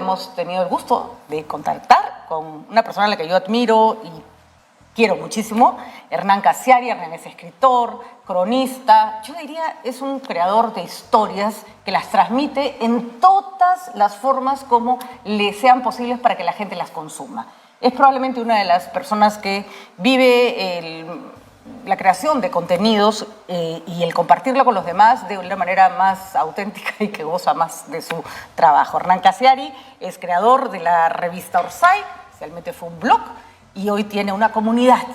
hemos tenido el gusto de contactar con una persona a la que yo admiro y quiero muchísimo, Hernán Cassiari. Hernán es escritor, cronista, yo diría es un creador de historias que las transmite en todas las formas como le sean posibles para que la gente las consuma. Es probablemente una de las personas que vive la creación de contenidos y el compartirlo con los demás de una manera más auténtica y que goza más de su trabajo. Hernán Cassiari es creador de la revista Orsay, inicialmente fue un blog, y hoy tiene una comunidad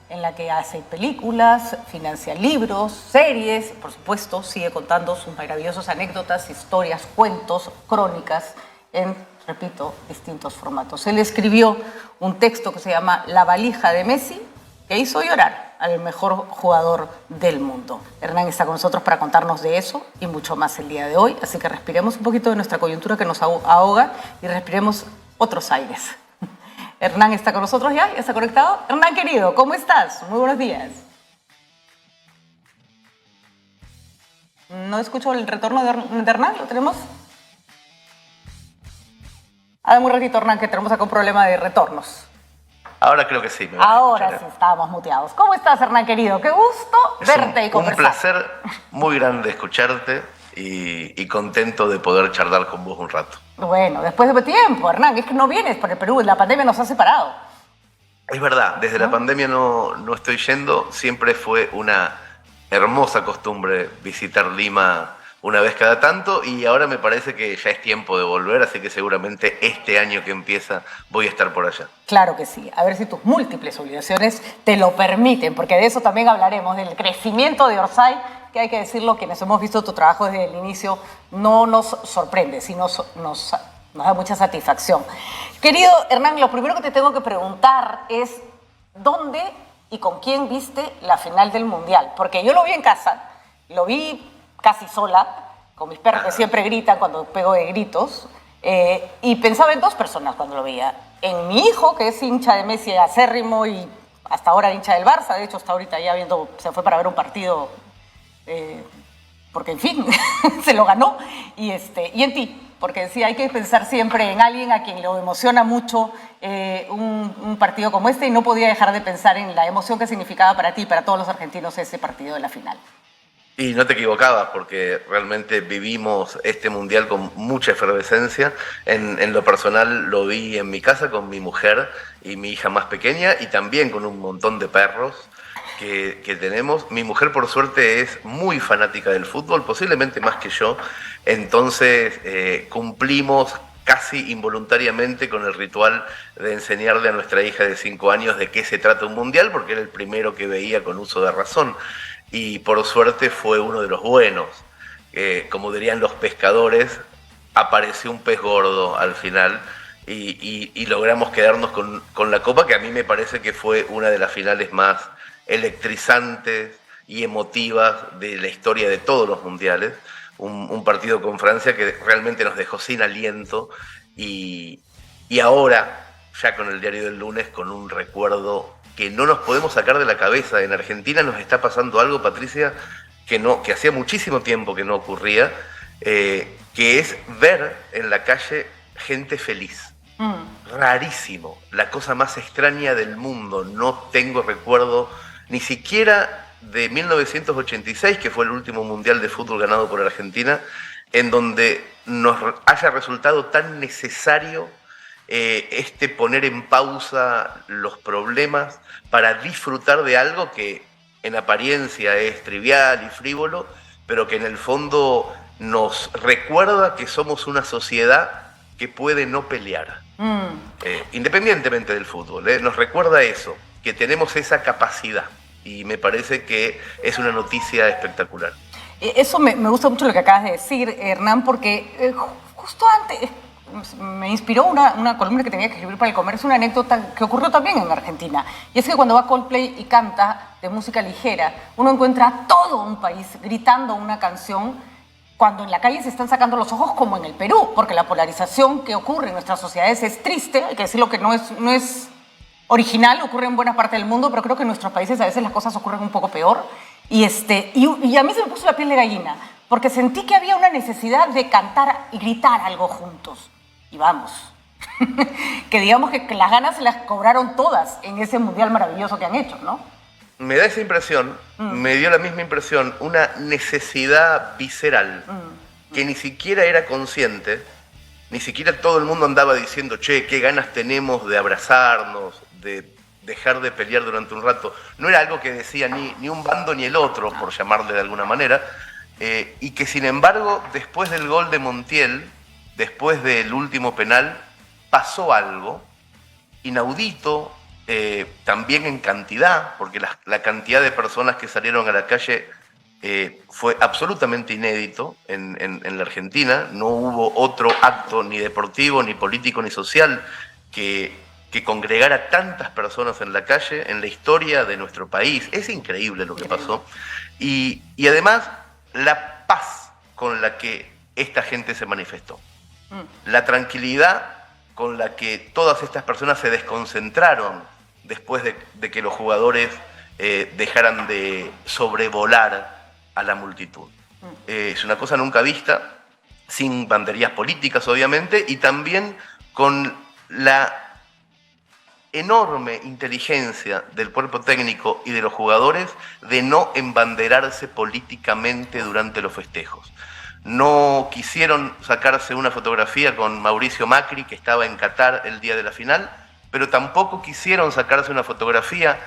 en la que hace películas, financia libros, series, por supuesto, sigue contando sus maravillosas anécdotas, historias, cuentos, crónicas en, repito, distintos formatos. Él escribió un texto que se llama La valija de Messi, que hizo llorar al mejor jugador del mundo. Hernán está con nosotros para contarnos de eso y mucho más el día de hoy, así que respiremos un poquito de nuestra coyuntura que nos ahoga y respiremos otros aires. Hernán está con nosotros ya está conectado. Hernán, querido, ¿cómo estás? Muy buenos días. No escucho el retorno de Hernán, ¿lo tenemos? Dame un ratito, Hernán, que tenemos acá un problema de retornos. Ahora creo que sí. Ahora sí, estábamos muteados. ¿Cómo estás, Hernán, querido? Qué gusto verte y conversar. Un placer muy grande escucharte y contento de poder charlar con vos un rato. Bueno, después de tiempo, Hernán, es que no vienes por el Perú, la pandemia nos ha separado. Es verdad, desde la pandemia no estoy yendo, siempre fue una hermosa costumbre visitar Lima una vez cada tanto y ahora me parece que ya es tiempo de volver, así que seguramente este año que empieza voy a estar por allá. Claro que sí, a ver si tus múltiples obligaciones te lo permiten, porque de eso también hablaremos, del crecimiento de Orsay, que hay que decirlo, quienes hemos visto tu trabajo desde el inicio, no nos sorprende, sino nos da mucha satisfacción. Querido Hernán, lo primero que te tengo que preguntar es ¿dónde y con quién viste la final del Mundial? Porque yo lo vi en casa, lo vi casi sola, con mis perros que siempre gritan cuando pego de gritos, y pensaba en dos personas cuando lo veía. En mi hijo, que es hincha de Messi acérrimo y hasta ahora hincha del Barça, de hecho hasta ahorita ya se fue para ver un partido, porque en fin, se lo ganó, y en ti, porque sí, hay que pensar siempre en alguien a quien le emociona mucho un partido como este, y no podía dejar de pensar en la emoción que significaba para ti y para todos los argentinos ese partido de la final. Y no te equivocabas, porque realmente vivimos este mundial con mucha efervescencia. En lo personal lo vi en mi casa con mi mujer y mi hija más pequeña y también con un montón de perros que tenemos. Mi mujer, por suerte, es muy fanática del fútbol, posiblemente más que yo. Entonces cumplimos casi involuntariamente con el ritual de enseñarle a nuestra hija de 5 años de qué se trata un mundial, porque era el primero que veía con uso de razón. Y por suerte fue uno de los buenos. Como dirían los pescadores, apareció un pez gordo al final y logramos quedarnos con la copa, que a mí me parece que fue una de las finales más electrizantes y emotivas de la historia de todos los mundiales. Un partido con Francia que realmente nos dejó sin aliento y ahora, ya con el diario del lunes, con un recuerdo que no nos podemos sacar de la cabeza. En Argentina nos está pasando algo, Patricia, que hacía muchísimo tiempo que no ocurría, que es ver en la calle gente feliz. Rarísimo, la cosa más extraña del mundo. No tengo recuerdo ni siquiera de 1986, que fue el último mundial de fútbol ganado por Argentina, en donde nos haya resultado tan necesario poner en pausa los problemas para disfrutar de algo que en apariencia es trivial y frívolo, pero que en el fondo nos recuerda que somos una sociedad que puede no pelear, independientemente del fútbol, nos recuerda eso, que tenemos esa capacidad, y me parece que es una noticia espectacular. Eso me gusta mucho lo que acabas de decir, Hernán, porque justo antes me inspiró una columna que tenía que escribir para El Comercio, una anécdota que ocurrió también en Argentina. Y es que cuando va Coldplay y canta de música ligera, uno encuentra a todo un país gritando una canción cuando en la calle se están sacando los ojos, como en el Perú, porque la polarización que ocurre en nuestras sociedades es triste, hay que decirlo, que no es original, ocurre en buena parte del mundo, pero creo que en nuestros países a veces las cosas ocurren un poco peor. Y a mí se me puso la piel de gallina, porque sentí que había una necesidad de cantar y gritar algo juntos. y vamos. Que digamos que las ganas se las cobraron todas en ese mundial maravilloso que han hecho, ¿no? Me da esa impresión, me dio la misma impresión, una necesidad visceral que ni siquiera era consciente, ni siquiera todo el mundo andaba diciendo, che, qué ganas tenemos de abrazarnos, de dejar de pelear durante un rato. No era algo que decía ni un bando ni el otro, por llamarle de alguna manera, y que sin embargo, después del gol de Montiel, después del último penal, pasó algo inaudito, también en cantidad, porque la cantidad de personas que salieron a la calle fue absolutamente inédito en la Argentina. No hubo otro acto ni deportivo, ni político, ni social que congregara tantas personas en la calle en la historia de nuestro país. Es increíble lo que pasó. Y además, la paz con la que esta gente se manifestó. La tranquilidad con la que todas estas personas se desconcentraron después de que los jugadores dejaran de sobrevolar a la multitud. Es una cosa nunca vista, sin banderías políticas obviamente, y también con la enorme inteligencia del cuerpo técnico y de los jugadores de no embanderarse políticamente durante los festejos. No quisieron sacarse una fotografía con Mauricio Macri, que estaba en Qatar el día de la final, pero tampoco quisieron sacarse una fotografía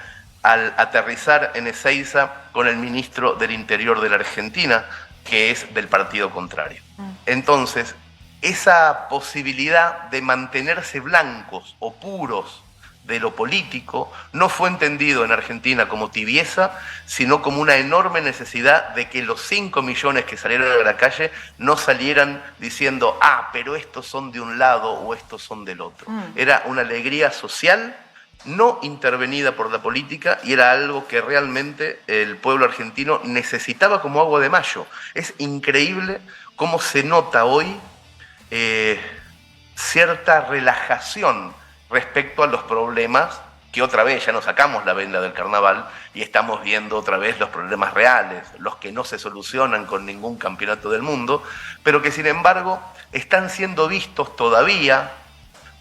al aterrizar en Ezeiza con el ministro del Interior de la Argentina, que es del partido contrario. Entonces, esa posibilidad de mantenerse blancos o puros de lo político no fue entendido en Argentina como tibieza, sino como una enorme necesidad de que los 5 millones que salieron a la calle no salieran diciendo, pero estos son de un lado o estos son del otro. Era una alegría social no intervenida por la política y era algo que realmente el pueblo argentino necesitaba como agua de mayo. Es increíble cómo se nota hoy cierta relajación respecto a los problemas, que otra vez ya nos sacamos la venda del carnaval y estamos viendo otra vez los problemas reales, los que no se solucionan con ningún campeonato del mundo, pero que sin embargo están siendo vistos todavía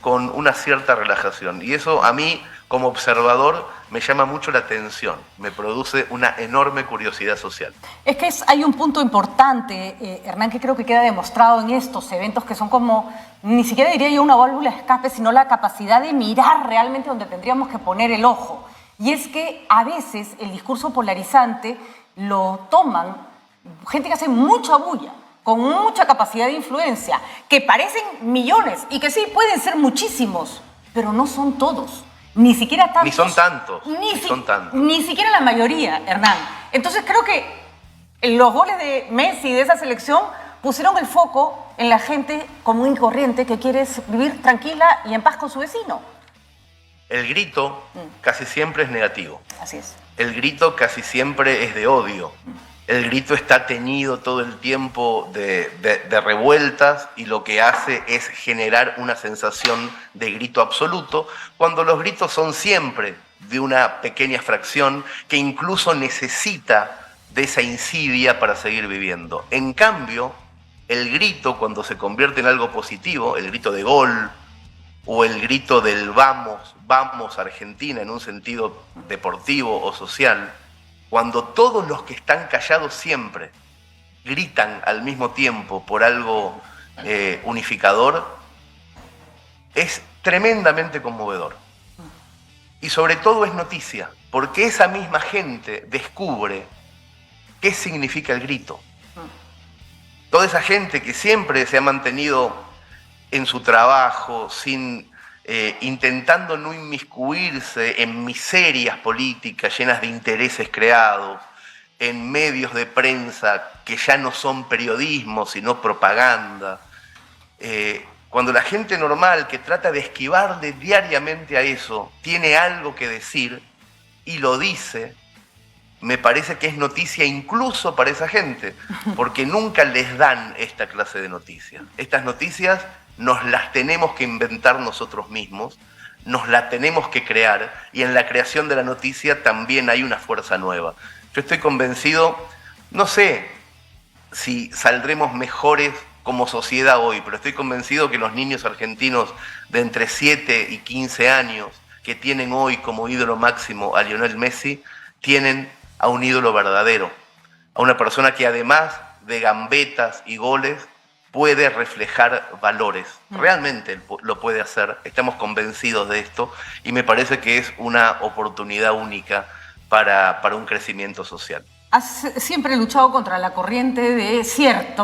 con una cierta relajación. Y eso a mí, como observador, me llama mucho la atención, me produce una enorme curiosidad social. Es que hay un punto importante, Hernán, que creo que queda demostrado en estos eventos que son como, ni siquiera diría yo una válvula de escape, sino la capacidad de mirar realmente donde tendríamos que poner el ojo. Y es que a veces el discurso polarizante lo toman gente que hace mucha bulla, con mucha capacidad de influencia, que parecen millones y que sí pueden ser muchísimos, pero no son todos. Ni siquiera tantos. Ni son tantos. Ni siquiera la mayoría, Hernán. Entonces creo que los goles de Messi de esa selección pusieron el foco en la gente común y corriente que quiere vivir tranquila y en paz con su vecino. El grito casi siempre es negativo. Así es. El grito casi siempre es de odio. El grito está teñido todo el tiempo de revueltas y lo que hace es generar una sensación de grito absoluto, cuando los gritos son siempre de una pequeña fracción que incluso necesita de esa insidia para seguir viviendo. En cambio, el grito, cuando se convierte en algo positivo, el grito de gol o el grito del vamos, vamos Argentina en un sentido deportivo o social, cuando todos los que están callados siempre gritan al mismo tiempo por algo unificador, es tremendamente conmovedor. Y sobre todo es noticia, porque esa misma gente descubre qué significa el grito. Toda esa gente que siempre se ha mantenido en su trabajo, intentando no inmiscuirse en miserias políticas llenas de intereses creados, en medios de prensa que ya no son periodismo, sino propaganda. Cuando la gente normal que trata de esquivarle diariamente a eso, tiene algo que decir y lo dice, me parece que es noticia incluso para esa gente, porque nunca les dan esta clase de noticias. Estas noticias nos las tenemos que inventar nosotros mismos, nos las tenemos que crear, y en la creación de la noticia también hay una fuerza nueva. Yo estoy convencido, no sé si saldremos mejores como sociedad hoy, pero estoy convencido que los niños argentinos de entre 7 y 15 años que tienen hoy como ídolo máximo a Lionel Messi, tienen a un ídolo verdadero, a una persona que además de gambetas y goles puede reflejar valores. Realmente lo puede hacer, estamos convencidos de esto y me parece que es una oportunidad única para un crecimiento social. Has siempre luchado contra la corriente de cierta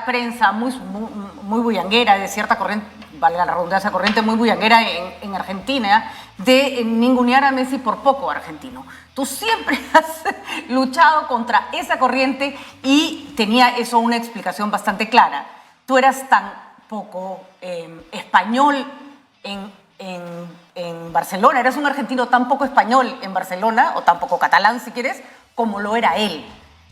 prensa muy bullanguera, de cierta corriente, valga la redundancia, corriente muy bullanguera en Argentina, de ningunear a Messi por poco argentino. Tú siempre has luchado contra esa corriente y tenía eso una explicación bastante clara. Tú eras tan poco español en Barcelona, eres un argentino tan poco español en Barcelona, o tan poco catalán si quieres, como lo era él.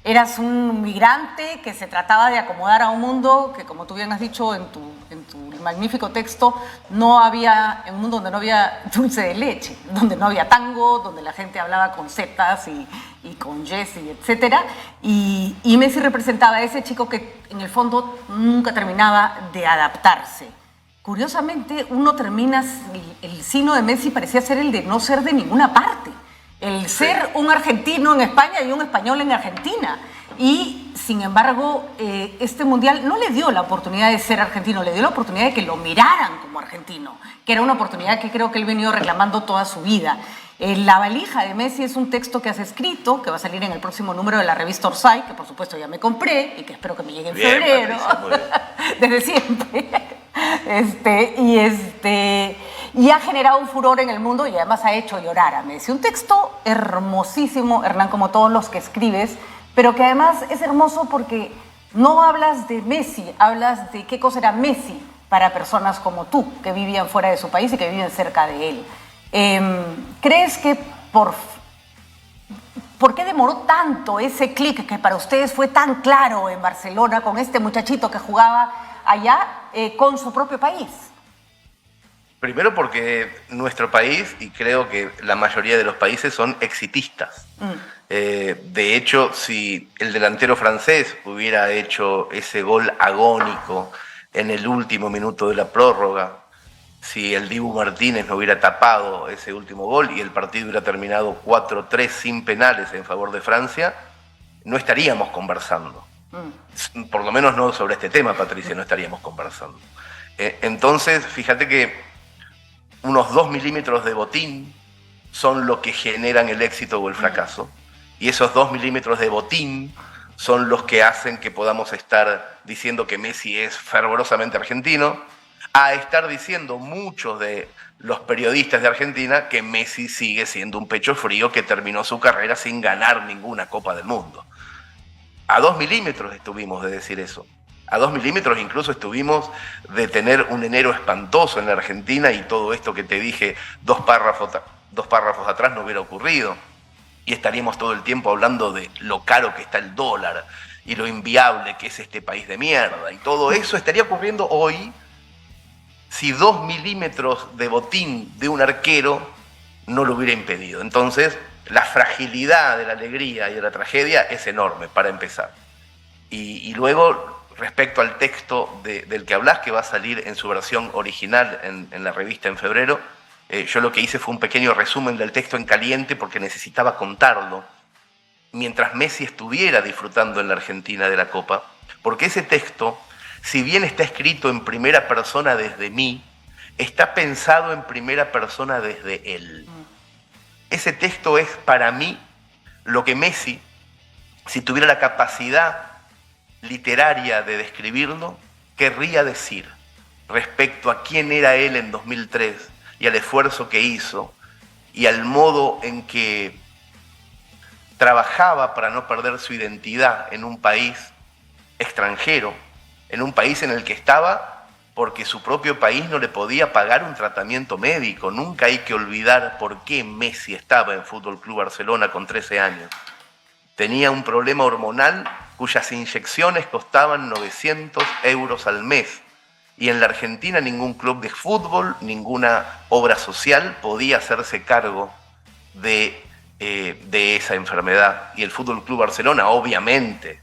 Eras un migrante que se trataba de acomodar a un mundo que, como tú bien has dicho en tu magnífico texto, no había, en un mundo donde no había dulce de leche, donde no había tango, donde la gente hablaba con zetas y con yes, etcétera. Y Messi representaba a ese chico que en el fondo nunca terminaba de adaptarse. Curiosamente, el signo de Messi parecía ser el de no ser de ninguna parte. El ser un argentino en España y un español en Argentina. Y, sin embargo, este mundial no le dio la oportunidad de ser argentino, le dio la oportunidad de que lo miraran como argentino, que era una oportunidad que creo que él ha venido reclamando toda su vida. La valija de Messi es un texto que has escrito, que va a salir en el próximo número de la revista Orsay, que por supuesto ya me compré y que espero que me llegue en febrero. Desde siempre. Y ha generado un furor en el mundo y además ha hecho llorar a Messi. Un texto hermosísimo, Hernán, como todos los que escribes, pero que además es hermoso porque no hablas de Messi, hablas de qué cosa era Messi para personas como tú, que vivían fuera de su país y que viven cerca de él. ¿Crees que por qué demoró tanto ese clic que para ustedes fue tan claro en Barcelona con este muchachito que jugaba allá con su propio país? Primero porque nuestro país, y creo que la mayoría de los países, son exitistas. De hecho, si el delantero francés hubiera hecho ese gol agónico en el último minuto de la prórroga, si el Dibu Martínez no hubiera tapado ese último gol y el partido hubiera terminado 4-3 sin penales en favor de Francia, no estaríamos conversando. Por lo menos no sobre este tema, Patricia, no estaríamos conversando. Entonces, fíjate que unos 2 milímetros de botín son lo que generan el éxito o el fracaso. Y esos 2 milímetros de botín son los que hacen que podamos estar diciendo que Messi es fervorosamente argentino, a estar diciendo muchos de los periodistas de Argentina que Messi sigue siendo un pecho frío que terminó su carrera sin ganar ninguna Copa del Mundo. A 2 milímetros estuvimos de decir eso. A 2 milímetros incluso estuvimos de tener un enero espantoso en la Argentina y todo esto que te dije 2 párrafos atrás no hubiera ocurrido. Y estaríamos todo el tiempo hablando de lo caro que está el dólar y lo inviable que es este país de mierda. Y todo eso estaría ocurriendo hoy si 2 milímetros de botín de un arquero no lo hubiera impedido. Entonces, la fragilidad de la alegría y de la tragedia es enorme, para empezar. Y luego, respecto al texto del que hablas, que va a salir en su versión original en la revista en febrero, yo lo que hice fue un pequeño resumen del texto en caliente porque necesitaba contarlo mientras Messi estuviera disfrutando en la Argentina de la Copa, porque ese texto, si bien está escrito en primera persona desde mí, está pensado en primera persona desde él. Ese texto es para mí lo que Messi, si tuviera la capacidad literaria de describirlo, querría decir respecto a quién era él en 2003 y al esfuerzo que hizo y al modo en que trabajaba para no perder su identidad en un país extranjero, en un país en el que estaba porque su propio país no le podía pagar un tratamiento médico. Nunca hay que olvidar por qué Messi estaba en Fútbol Club Barcelona con 13 años. Tenía un problema hormonal cuyas inyecciones costaban 900 euros al mes. Y en la Argentina ningún club de fútbol, ninguna obra social podía hacerse cargo de esa enfermedad. Y el Fútbol Club Barcelona, obviamente,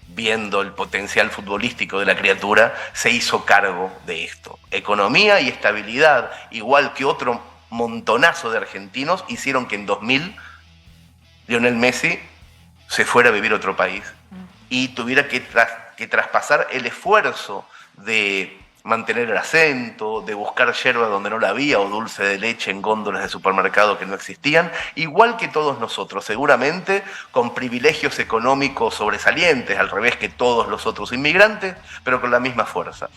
viendo el potencial futbolístico de la criatura, se hizo cargo de esto. Economía y estabilidad, igual que otro montonazo de argentinos, hicieron que en 2000 Lionel Messi se fuera a vivir a otro país y tuviera que traspasar el esfuerzo de mantener el acento, de buscar yerba donde no la había o dulce de leche en góndolas de supermercado que no existían, igual que todos nosotros, seguramente con privilegios económicos sobresalientes, al revés que todos los otros inmigrantes, pero con la misma fuerza.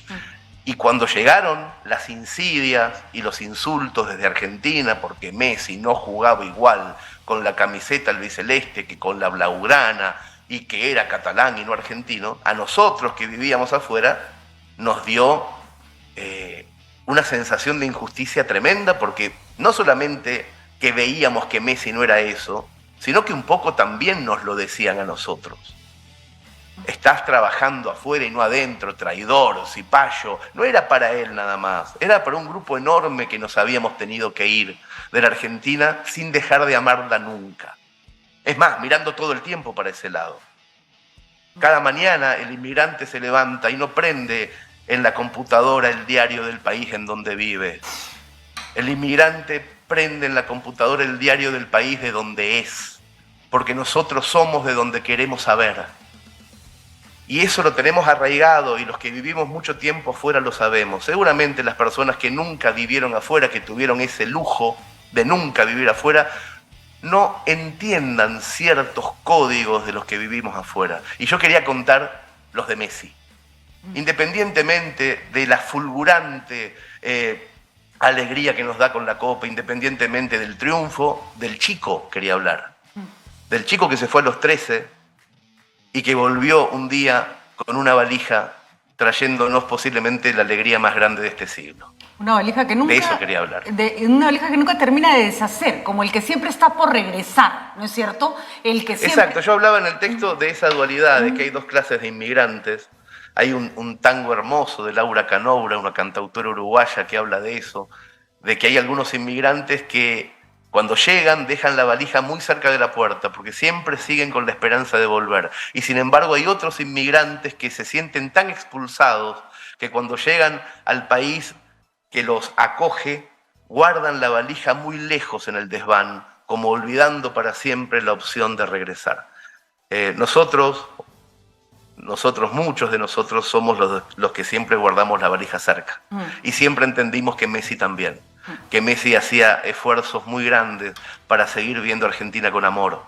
Y cuando llegaron las insidias y los insultos desde Argentina, porque Messi no jugaba igual con la camiseta albiceleste que con la blaugrana y que era catalán y no argentino, a nosotros que vivíamos afuera nos dio una sensación de injusticia tremenda, porque no solamente que veíamos que Messi no era eso, sino que un poco también nos lo decían a nosotros. Estás trabajando afuera y no adentro, traidor, cipayo. No era para él nada más, era para un grupo enorme que nos habíamos tenido que ir de la Argentina sin dejar de amarla nunca. Es más, mirando todo el tiempo para ese lado. Cada mañana el inmigrante se levanta y no prende en la computadora el diario del país en donde vive. El inmigrante prende en la computadora el diario del país de donde es, porque nosotros somos de donde queremos saber. Y eso lo tenemos arraigado y los que vivimos mucho tiempo afuera lo sabemos. Seguramente las personas que nunca vivieron afuera, que tuvieron ese lujo de nunca vivir afuera, no entiendan ciertos códigos de los que vivimos afuera. Y yo quería contar los de Messi. Independientemente de la fulgurante alegría que nos da con la Copa, independientemente del triunfo, del chico quería hablar. Del chico que se fue a los 13 y que volvió un día con una valija trayéndonos posiblemente la alegría más grande de este siglo. Una valija que nunca... De eso quería hablar. Una valija que nunca termina de deshacer, como el que siempre está por regresar, ¿no es cierto? El que siempre... Exacto, yo hablaba en el texto de esa dualidad, de que hay dos clases de inmigrantes. Hay un tango hermoso de Laura Canobra, una cantautora uruguaya que habla de eso, de que hay algunos inmigrantes que cuando llegan dejan la valija muy cerca de la puerta, porque siempre siguen con la esperanza de volver. Y sin embargo hay otros inmigrantes que se sienten tan expulsados que cuando llegan al país que los acoge, guardan la valija muy lejos en el desván, como olvidando para siempre la opción de regresar. Nosotros, muchos de nosotros, somos los que siempre guardamos la valija cerca. Y siempre entendimos que Messi también. Que Messi hacía esfuerzos muy grandes para seguir viendo a Argentina con amor.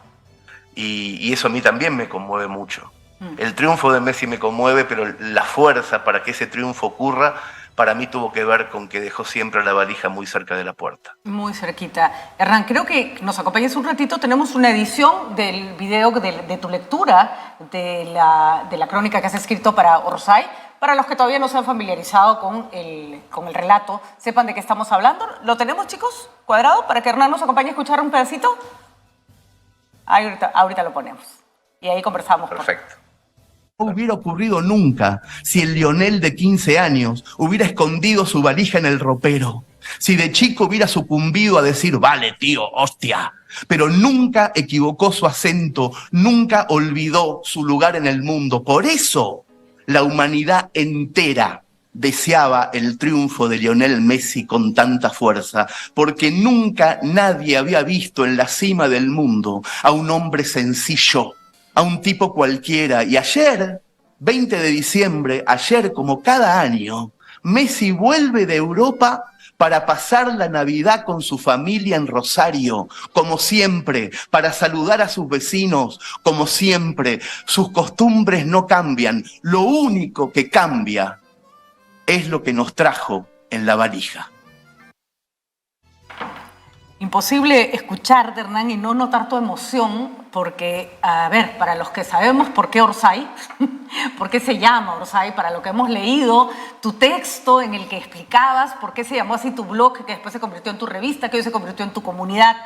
Y eso a mí también me conmueve mucho. El triunfo de Messi me conmueve, pero la fuerza para que ese triunfo ocurra, para mí tuvo que ver con que dejó siempre la valija muy cerca de la puerta. Muy cerquita. Hernán, creo que nos acompañes un ratito. Tenemos una edición del video de tu lectura de la crónica que has escrito para Orsay. Para los que todavía no se han familiarizado con el relato, sepan de qué estamos hablando. ¿Lo tenemos, chicos? ¿Cuadrado? Para que Hernán nos acompañe a escuchar un pedacito. Ahorita lo ponemos. Y ahí conversamos. Perfecto. No hubiera ocurrido nunca si el Lionel de 15 años hubiera escondido su valija en el ropero, si de chico hubiera sucumbido a decir, vale tío, hostia, pero nunca equivocó su acento, nunca olvidó su lugar en el mundo. Por eso la humanidad entera deseaba el triunfo de Lionel Messi con tanta fuerza, porque nunca nadie había visto en la cima del mundo a un hombre sencillo, a un tipo cualquiera. Y ayer, 20 de diciembre, ayer como cada año, Messi vuelve de Europa para pasar la Navidad con su familia en Rosario, como siempre, para saludar a sus vecinos, como siempre. Sus costumbres no cambian, lo único que cambia es lo que nos trajo en la valija. Imposible escucharte, Hernán, y no notar tu emoción, porque, a ver, para los que sabemos por qué Orsay, por qué se llama Orsay, para lo que hemos leído, tu texto en el que explicabas por qué se llamó así tu blog, que después se convirtió en tu revista, que hoy se convirtió en tu comunidad.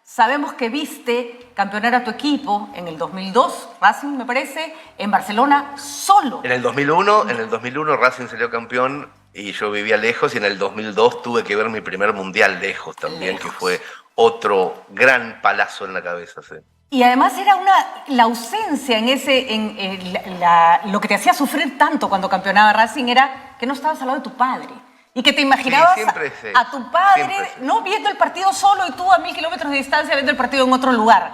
Sabemos que viste campeonar a tu equipo en el 2002, Racing, me parece, en Barcelona, solo. En el 2001 Racing salió campeón y yo vivía lejos, y en el 2002 tuve que ver mi primer mundial lejos también, que fue otro gran palazo en la cabeza. Sí. Y además era la ausencia lo que te hacía sufrir tanto cuando campeonaba Racing era que no estabas al lado de tu padre. Y que te imaginabas a tu padre, ¿no? Viendo el partido solo y tú a 1000 kilómetros de distancia viendo el partido en otro lugar.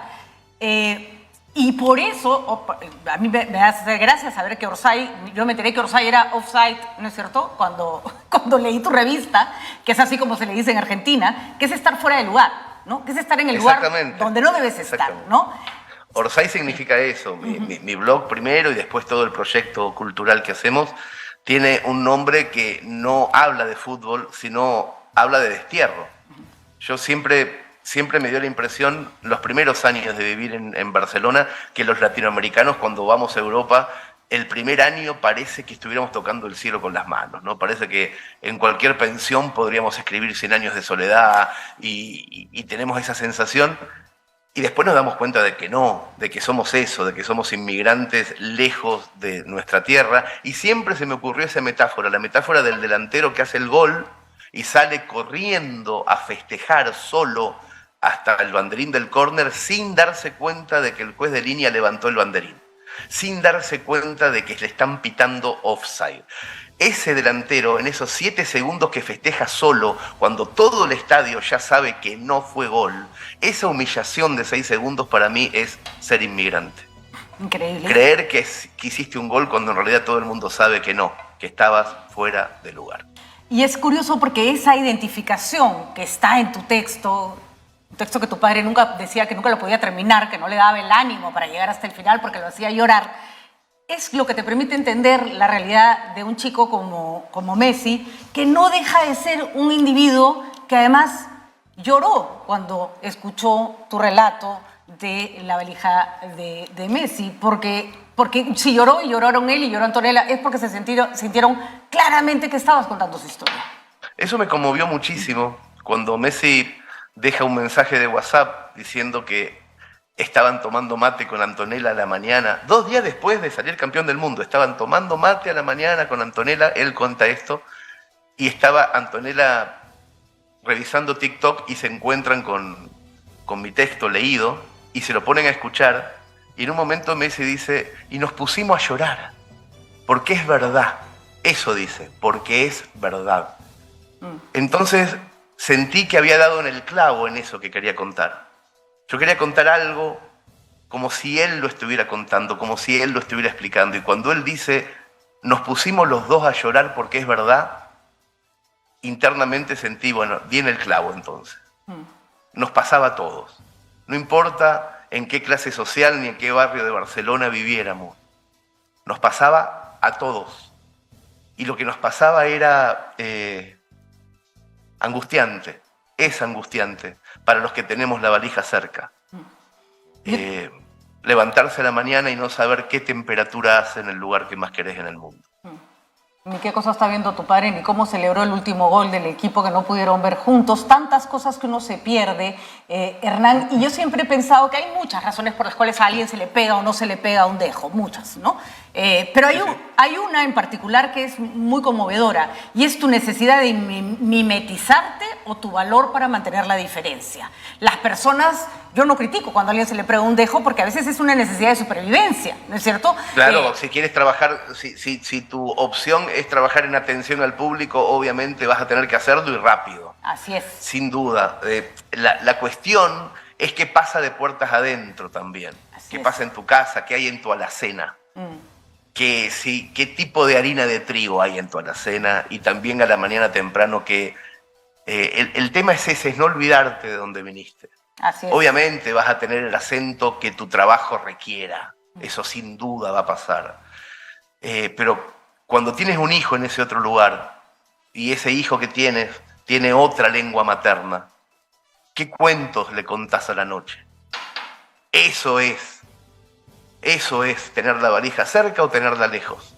Y por eso, a mí me hace gracia saber que Orsay, yo me enteré que Orsay era offside, ¿no es cierto? Cuando leí tu revista, que es así como se le dice en Argentina, que es estar fuera de lugar, ¿no? Que es estar en el lugar donde no debes estar, ¿no? Orsay significa eso. Mi blog primero y después todo el proyecto cultural que hacemos tiene un nombre que no habla de fútbol, sino habla de destierro. Yo siempre me dio la impresión, los primeros años de vivir en Barcelona, que los latinoamericanos cuando vamos a Europa, el primer año parece que estuviéramos tocando el cielo con las manos, ¿no? Parece que en cualquier pensión podríamos escribir 100 años de soledad y tenemos esa sensación. Y después nos damos cuenta de que no, de que somos eso, de que somos inmigrantes lejos de nuestra tierra. Y siempre se me ocurrió esa metáfora, la metáfora del delantero que hace el gol y sale corriendo a festejar solo hasta el banderín del córner sin darse cuenta de que el juez de línea levantó el banderín, sin darse cuenta de que le están pitando offside. Ese delantero, en esos 7 segundos que festeja solo, cuando todo el estadio ya sabe que no fue gol, esa humillación de 6 segundos para mí es ser inmigrante. Increíble. Creer que hiciste un gol cuando en realidad todo el mundo sabe que no, que estabas fuera de lugar. Y es curioso porque esa identificación que está en tu texto, un texto que tu padre nunca decía que nunca lo podía terminar, que no le daba el ánimo para llegar hasta el final porque lo hacía llorar, es lo que te permite entender la realidad de un chico como Messi, que no deja de ser un individuo que además lloró cuando escuchó tu relato de la valija de Messi, porque si lloró y lloraron él y lloró Antonella, es porque se sintieron claramente que estabas contando su historia. Eso me conmovió muchísimo cuando Messi deja un mensaje de WhatsApp diciendo que estaban tomando mate con Antonella a la mañana. 2 días después de salir campeón del mundo, estaban tomando mate a la mañana con Antonella, él cuenta esto, y estaba Antonella revisando TikTok y se encuentran con mi texto leído y se lo ponen a escuchar, y en un momento Messi dice, y nos pusimos a llorar, porque es verdad. Eso dice, porque es verdad. Entonces sentí que había dado en el clavo en eso que quería contar. Yo quería contar algo como si él lo estuviera contando, como si él lo estuviera explicando. Y cuando él dice, nos pusimos los dos a llorar porque es verdad, internamente sentí, bueno, di en el clavo entonces. Nos pasaba a todos. No importa en qué clase social ni en qué barrio de Barcelona viviéramos. Nos pasaba a todos. Y lo que nos pasaba era angustiante. Es angustiante para los que tenemos la valija cerca. Levantarse a la mañana y no saber qué temperatura hace en el lugar que más querés en el mundo. Ni qué cosa está viendo tu padre, ni cómo celebró el último gol del equipo que no pudieron ver juntos. Tantas cosas que uno se pierde, Hernán. Y yo siempre he pensado que hay muchas razones por las cuales a alguien se le pega o no se le pega un dejo. Muchas, ¿no? Pero hay una en particular que es muy conmovedora y es tu necesidad de mimetizarte o tu valor para mantener la diferencia. Las personas, yo no critico cuando a alguien se le pega un dejo porque a veces es una necesidad de supervivencia, ¿no es cierto? Claro, si quieres trabajar, si tu opción es trabajar en atención al público, obviamente vas a tener que hacerlo y rápido. Así es. Sin duda. La cuestión es qué pasa de puertas adentro también. Qué pasa en tu casa, qué hay en tu alacena. Qué tipo de harina de trigo hay en tu alacena y también a la mañana temprano que el tema es ese, es no olvidarte de dónde viniste. Así es. Obviamente vas a tener el acento que tu trabajo requiera, eso sin duda va a pasar. Pero cuando tienes un hijo en ese otro lugar y ese hijo que tienes tiene otra lengua materna, ¿qué cuentos le contás a la noche? Eso es tener la valija cerca o tenerla lejos.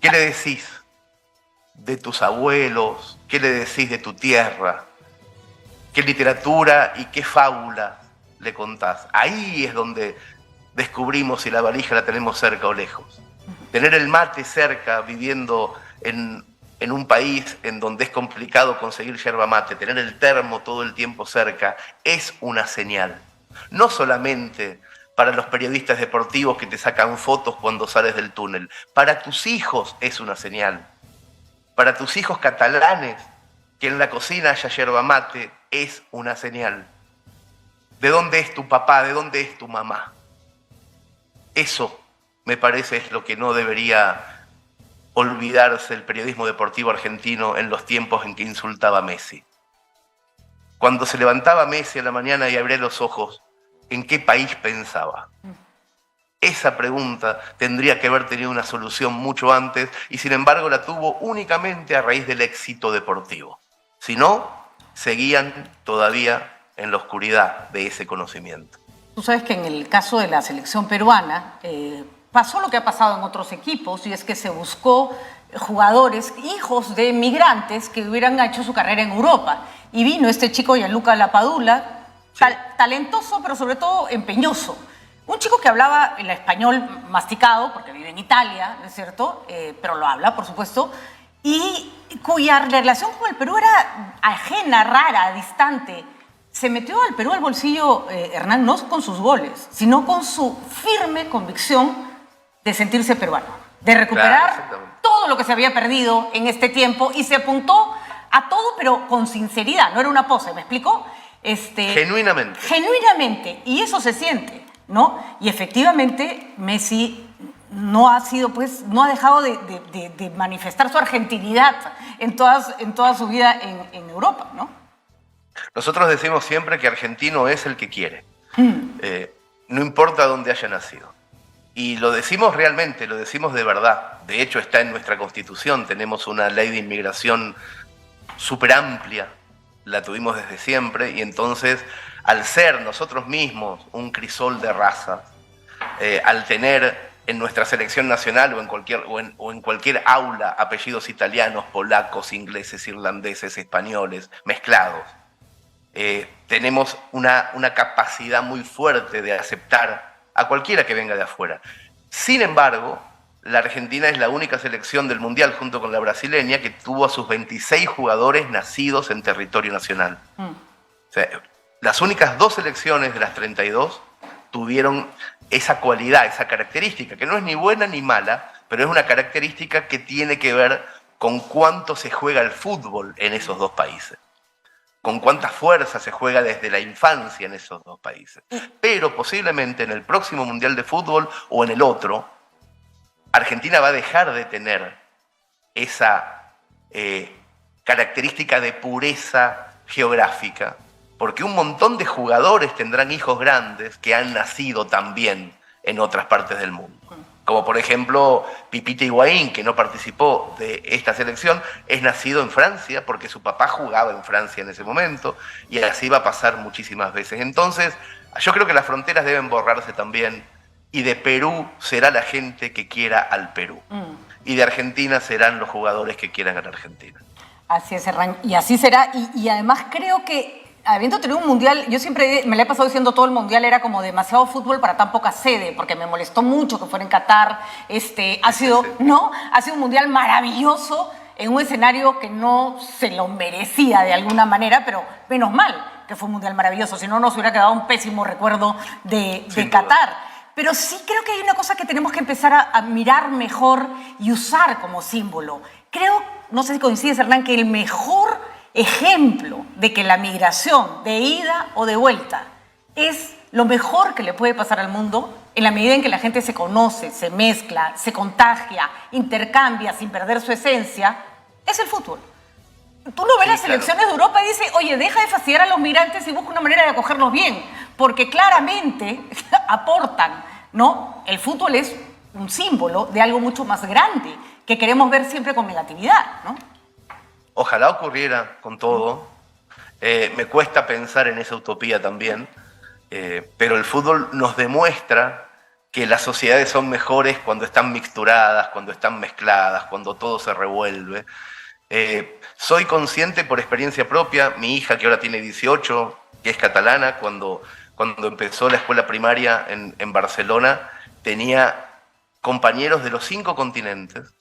¿Qué le decís de tus abuelos? ¿Qué le decís de tu tierra? ¿Qué literatura y qué fábula le contás? Ahí es donde descubrimos si la valija la tenemos cerca o lejos. Tener el mate cerca, viviendo en un país en donde es complicado conseguir yerba mate, tener el termo todo el tiempo cerca, es una señal. no solamente para los periodistas deportivos que te sacan fotos cuando sales del túnel. Para tus hijos es una señal. Para tus hijos catalanes, que en la cocina haya yerba mate, es una señal. ¿De dónde es tu papá? ¿De dónde es tu mamá? Eso, me parece, es lo que no debería olvidarse el periodismo deportivo argentino en los tiempos en que insultaba a Messi. Cuando se levantaba Messi a la mañana y abría los ojos, ¿en qué país pensaba? Esa pregunta tendría que haber tenido una solución mucho antes y sin embargo la tuvo únicamente a raíz del éxito deportivo. Si no, seguían todavía en la oscuridad de ese conocimiento. Tú sabes que en el caso de la selección peruana pasó lo que ha pasado en otros equipos y es que se buscó jugadores, hijos de migrantes que hubieran hecho su carrera en Europa. Y vino este chico Gianluca Lapadula, talentoso, pero sobre todo empeñoso. Un chico que hablaba el español masticado, porque vive en Italia, ¿no es cierto? Pero lo habla, por supuesto, y cuya relación con el Perú era ajena, rara, distante. Se metió al Perú al bolsillo, Hernán, no con sus goles, sino con su firme convicción de sentirse peruano, de recuperar todo lo que se había perdido en este tiempo y se apuntó a todo, pero con sinceridad, no era una pose, ¿me explico? Genuinamente. Genuinamente, y eso se siente, ¿no? Y efectivamente Messi no ha sido, pues, no ha dejado de manifestar su argentinidad en toda su vida en Europa, ¿no? Nosotros decimos siempre que argentino es el que quiere, no importa dónde haya nacido. Y lo decimos realmente, lo decimos de verdad. De hecho, está en nuestra Constitución, tenemos una ley de inmigración súper amplia, la tuvimos desde siempre, y entonces, al ser nosotros mismos un crisol de razas, al tener en nuestra selección nacional o en cualquier aula apellidos italianos, polacos, ingleses, irlandeses, españoles, mezclados, tenemos una capacidad muy fuerte de aceptar a cualquiera que venga de afuera. Sin embargo, la Argentina es la única selección del Mundial, junto con la brasileña, que tuvo a sus 26 jugadores nacidos en territorio nacional. O sea, las únicas 2 selecciones de las 32 tuvieron esa cualidad, esa característica, que no es ni buena ni mala, pero es una característica que tiene que ver con cuánto se juega el fútbol en esos 2 países. Con cuánta fuerza se juega desde la infancia en esos 2 países. Pero posiblemente en el próximo Mundial de Fútbol o en el otro, Argentina va a dejar de tener esa característica de pureza geográfica, porque un montón de jugadores tendrán hijos grandes que han nacido también en otras partes del mundo. Como por ejemplo Pipita Higuaín, que no participó de esta selección, es nacido en Francia porque su papá jugaba en Francia en ese momento, y así va a pasar muchísimas veces. Entonces, yo creo que las fronteras deben borrarse también, y de Perú será la gente que quiera al Perú. Y de Argentina serán los jugadores que quieran a la Argentina. Así es, Hernán. Y así será. Y además creo que, habiendo tenido un mundial, yo siempre me la he pasado diciendo todo el mundial era como demasiado fútbol para tan poca sede, porque me molestó mucho que fuera en Qatar. Ha sido un mundial maravilloso en un escenario que no se lo merecía de alguna manera, pero menos mal que fue un mundial maravilloso, si no nos hubiera quedado un pésimo recuerdo de Qatar. Pero sí creo que hay una cosa que tenemos que empezar a mirar mejor y usar como símbolo. Creo, no sé si coincides, Hernán, que el mejor ejemplo de que la migración de ida o de vuelta es lo mejor que le puede pasar al mundo en la medida en que la gente se conoce, se mezcla, se contagia, intercambia sin perder su esencia, es el fútbol. Tú no ves las selecciones de Europa y dices, oye, deja de fastidiar a los migrantes y busca una manera de acogerlos bien, porque claramente aportan, ¿no? El fútbol es un símbolo de algo mucho más grande que queremos ver siempre con negatividad, ¿no? Ojalá ocurriera con todo. Me cuesta pensar en esa utopía también, pero el fútbol nos demuestra que las sociedades son mejores cuando están mixturadas, cuando están mezcladas, cuando todo se revuelve. Soy consciente por experiencia propia, mi hija que ahora tiene 18, que es catalana, cuando empezó la escuela primaria en Barcelona, tenía compañeros de los 5 continentes,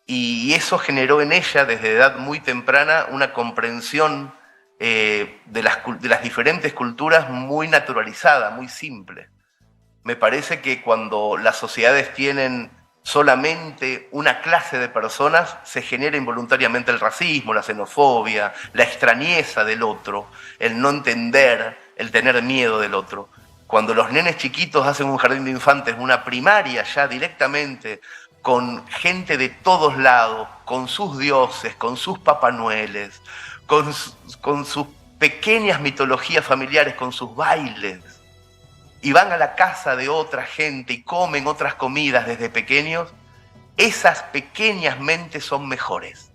y eso generó en ella desde edad muy temprana una comprensión de las diferentes culturas muy naturalizada, muy simple. Me parece que cuando las sociedades tienen solamente una clase de personas, se genera involuntariamente el racismo, la xenofobia, la extrañeza del otro, el no entender, el tener miedo del otro. Cuando los nenes chiquitos hacen un jardín de infantes, una primaria ya directamente, con gente de todos lados, con sus dioses, con sus papanueles, con sus pequeñas mitologías familiares, con sus bailes, y van a la casa de otra gente y comen otras comidas desde pequeños, esas pequeñas mentes son mejores.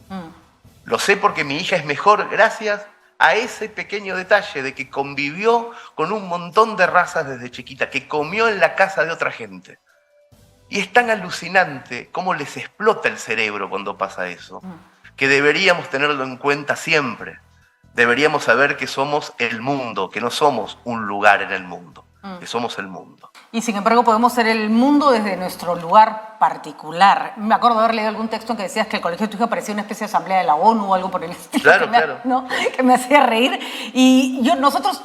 Lo sé porque mi hija es mejor gracias a ese pequeño detalle de que convivió con un montón de razas desde chiquita, que comió en la casa de otra gente. Y es tan alucinante cómo les explota el cerebro cuando pasa eso, que deberíamos tenerlo en cuenta siempre. Deberíamos saber que somos el mundo, que no somos un lugar en el mundo, que somos el mundo. Y sin embargo podemos ser el mundo desde nuestro lugar particular. Me acuerdo de haber leído algún texto en que decías que el colegio de tu hija parecía una especie de asamblea de la ONU o algo por el estilo. Claro, Que me hacía reír. Y nosotros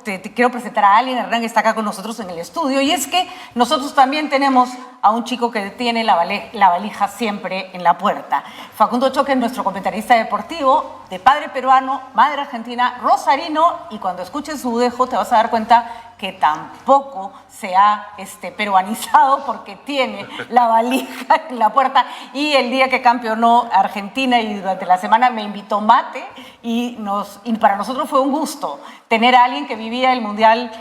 te quiero presentar a alguien, Hernán, que está acá con nosotros en el estudio, y es que nosotros también tenemos a un chico que tiene la valija siempre en la puerta. Facundo Choque es nuestro comentarista deportivo, de padre peruano, madre argentina, rosarino, y cuando escuches su dejo te vas a dar cuenta que tampoco se ha peruanizado porque tiene la valija en la puerta. Y el día que campeonó Argentina y durante la semana me invitó mate y para nosotros fue un gusto tener a alguien que vivía el Mundial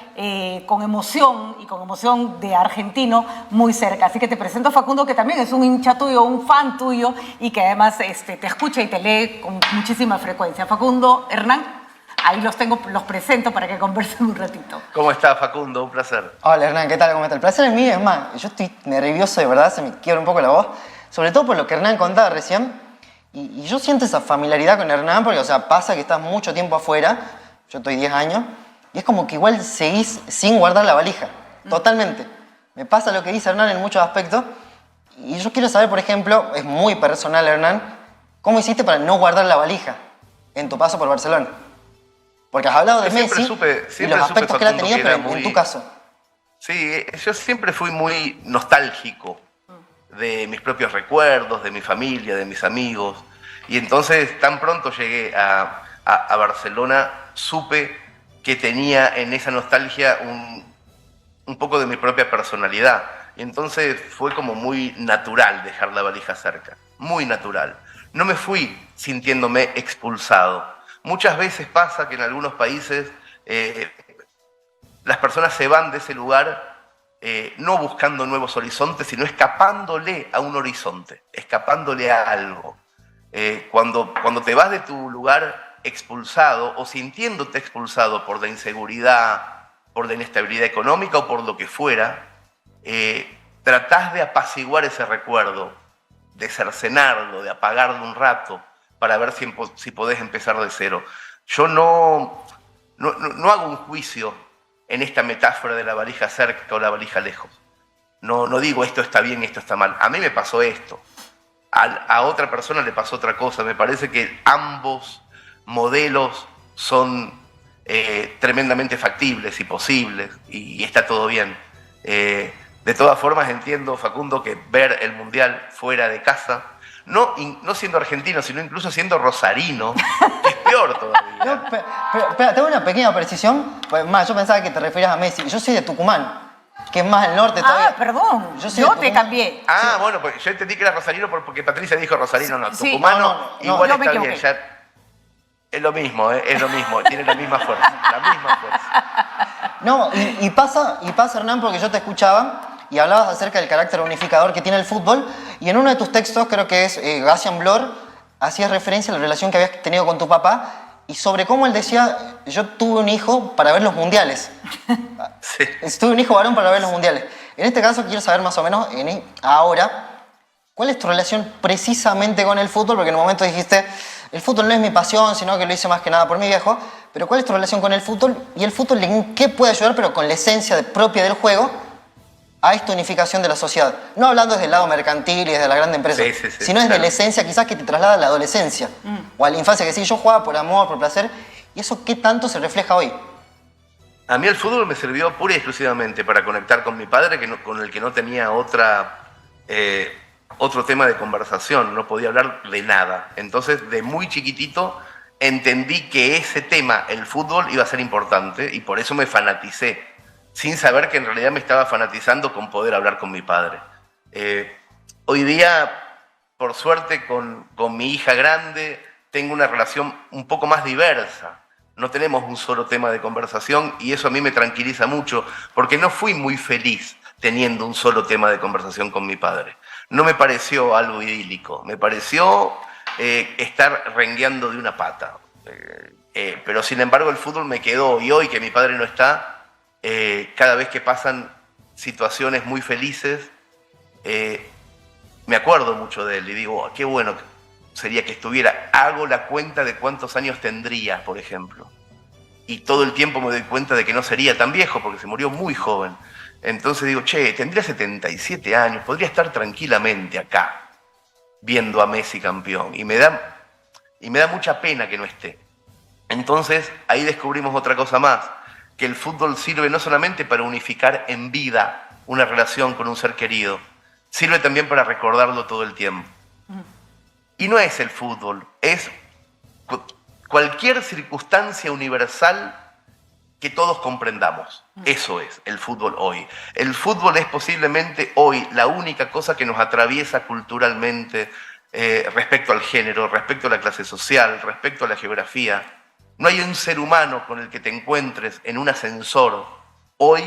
con emoción y con emoción de argentino muy cerca. Así que te presento a Facundo, que también es un hincha tuyo, un fan tuyo y que además te escucha y te lee con muchísima frecuencia. Facundo, Hernán, ahí los presento para que conversen un ratito. ¿Cómo estás, Facundo? Un placer. Hola, Hernán, ¿qué tal? ¿Cómo está? El placer es mío, es más, yo estoy nervioso de verdad, se me quiebra un poco la voz, sobre todo por lo que Hernán contaba recién, y yo siento esa familiaridad con Hernán porque, o sea, pasa que estás mucho tiempo afuera, yo estoy 10 años, y es como que igual seguís sin guardar la valija, totalmente. Me pasa lo que dice Hernán en muchos aspectos, y yo quiero saber, por ejemplo, es muy personal, Hernán, ¿cómo hiciste para no guardar la valija en tu paso por Barcelona? Porque has hablado de Messi y los aspectos que él ha tenido, pero en tu caso. Sí, yo siempre fui muy nostálgico de mis propios recuerdos, de mi familia, de mis amigos. Y entonces, tan pronto llegué a Barcelona, supe que tenía en esa nostalgia un poco de mi propia personalidad. Y entonces fue como muy natural dejar la valija cerca, muy natural. No me fui sintiéndome expulsado. Muchas veces pasa que en algunos países las personas se van de ese lugar no buscando nuevos horizontes, sino escapándole a un horizonte, escapándole a algo. Cuando te vas de tu lugar expulsado o sintiéndote expulsado por la inseguridad, por la inestabilidad económica o por lo que fuera, tratás de apaciguar ese recuerdo, de cercenarlo, de apagarlo un rato, para ver si podés empezar de cero. Yo no hago un juicio en esta metáfora de la valija cerca o la valija lejos. No digo esto está bien, esto está mal. A mí me pasó esto. A otra persona le pasó otra cosa. Me parece que ambos modelos son tremendamente factibles y posibles y está todo bien. De todas formas tengo, Facundo, que ver el Mundial fuera de casa, no siendo argentino, sino incluso siendo rosarino, que es peor todavía. No, pero tengo una pequeña precisión. Pues, más, yo pensaba que te referías a Messi. Yo soy de Tucumán, que es más al norte todavía. Ah, perdón. Yo te cambié. Ah, sí. Bueno, pues yo entendí que era rosarino porque Patricia dijo rosarino, no. Sí, Tucumano igual está bien. Ya, es lo mismo, es lo mismo. Tiene la misma fuerza, la misma fuerza. No, y pasa, Hernán, porque yo te escuchaba y hablabas acerca del carácter unificador que tiene el fútbol, y en uno de tus textos, creo que es Gasian Blor, hacías referencia a la relación que habías tenido con tu papá y sobre cómo él decía, yo tuve un hijo para ver los mundiales. Sí. Tuve un hijo varón para ver los mundiales. En este caso quiero saber más o menos, ahora, ¿cuál es tu relación precisamente con el fútbol? Porque en un momento dijiste, el fútbol no es mi pasión, sino que lo hice más que nada por mi viejo, pero ¿cuál es tu relación con el fútbol? Y el fútbol, ¿en qué puede ayudar, pero con la esencia propia del juego, a esta unificación de la sociedad? No hablando desde el lado mercantil y desde la grande empresa, sino desde la esencia quizás que te traslada a la adolescencia o a la infancia, que sí, yo jugaba por amor, por placer, ¿Y eso qué tanto se refleja hoy? A mí el fútbol me sirvió pura y exclusivamente para conectar con mi padre, con el que no tenía otro tema de conversación, no podía hablar de nada. Entonces, de muy chiquitito, entendí que ese tema, el fútbol, iba a ser importante y por eso me fanaticé, sin saber que en realidad me estaba fanatizando con poder hablar con mi padre. Hoy día, por suerte, con mi hija grande, tengo una relación un poco más diversa. No tenemos un solo tema de conversación y eso a mí me tranquiliza mucho, porque no fui muy feliz teniendo un solo tema de conversación con mi padre. No me pareció algo idílico, me pareció estar rengueando de una pata. Pero sin embargo el fútbol me quedó y hoy que mi padre no está, cada vez que pasan situaciones muy felices, me acuerdo mucho de él y digo, oh, qué bueno sería que estuviera. Hago la cuenta de cuántos años tendría, por ejemplo. Y todo el tiempo me doy cuenta de que no sería tan viejo porque se murió muy joven. Entonces digo, che, tendría 77 años, podría estar tranquilamente acá viendo a Messi campeón. Y me da mucha pena que no esté. Entonces ahí descubrimos otra cosa más, que el fútbol sirve no solamente para unificar en vida una relación con un ser querido, sirve también para recordarlo todo el tiempo. Y no es el fútbol, es cualquier circunstancia universal que todos comprendamos. Eso es el fútbol hoy. El fútbol es posiblemente hoy la única cosa que nos atraviesa culturalmente respecto al género, respecto a la clase social, respecto a la geografía. No hay un ser humano con el que te encuentres en un ascensor hoy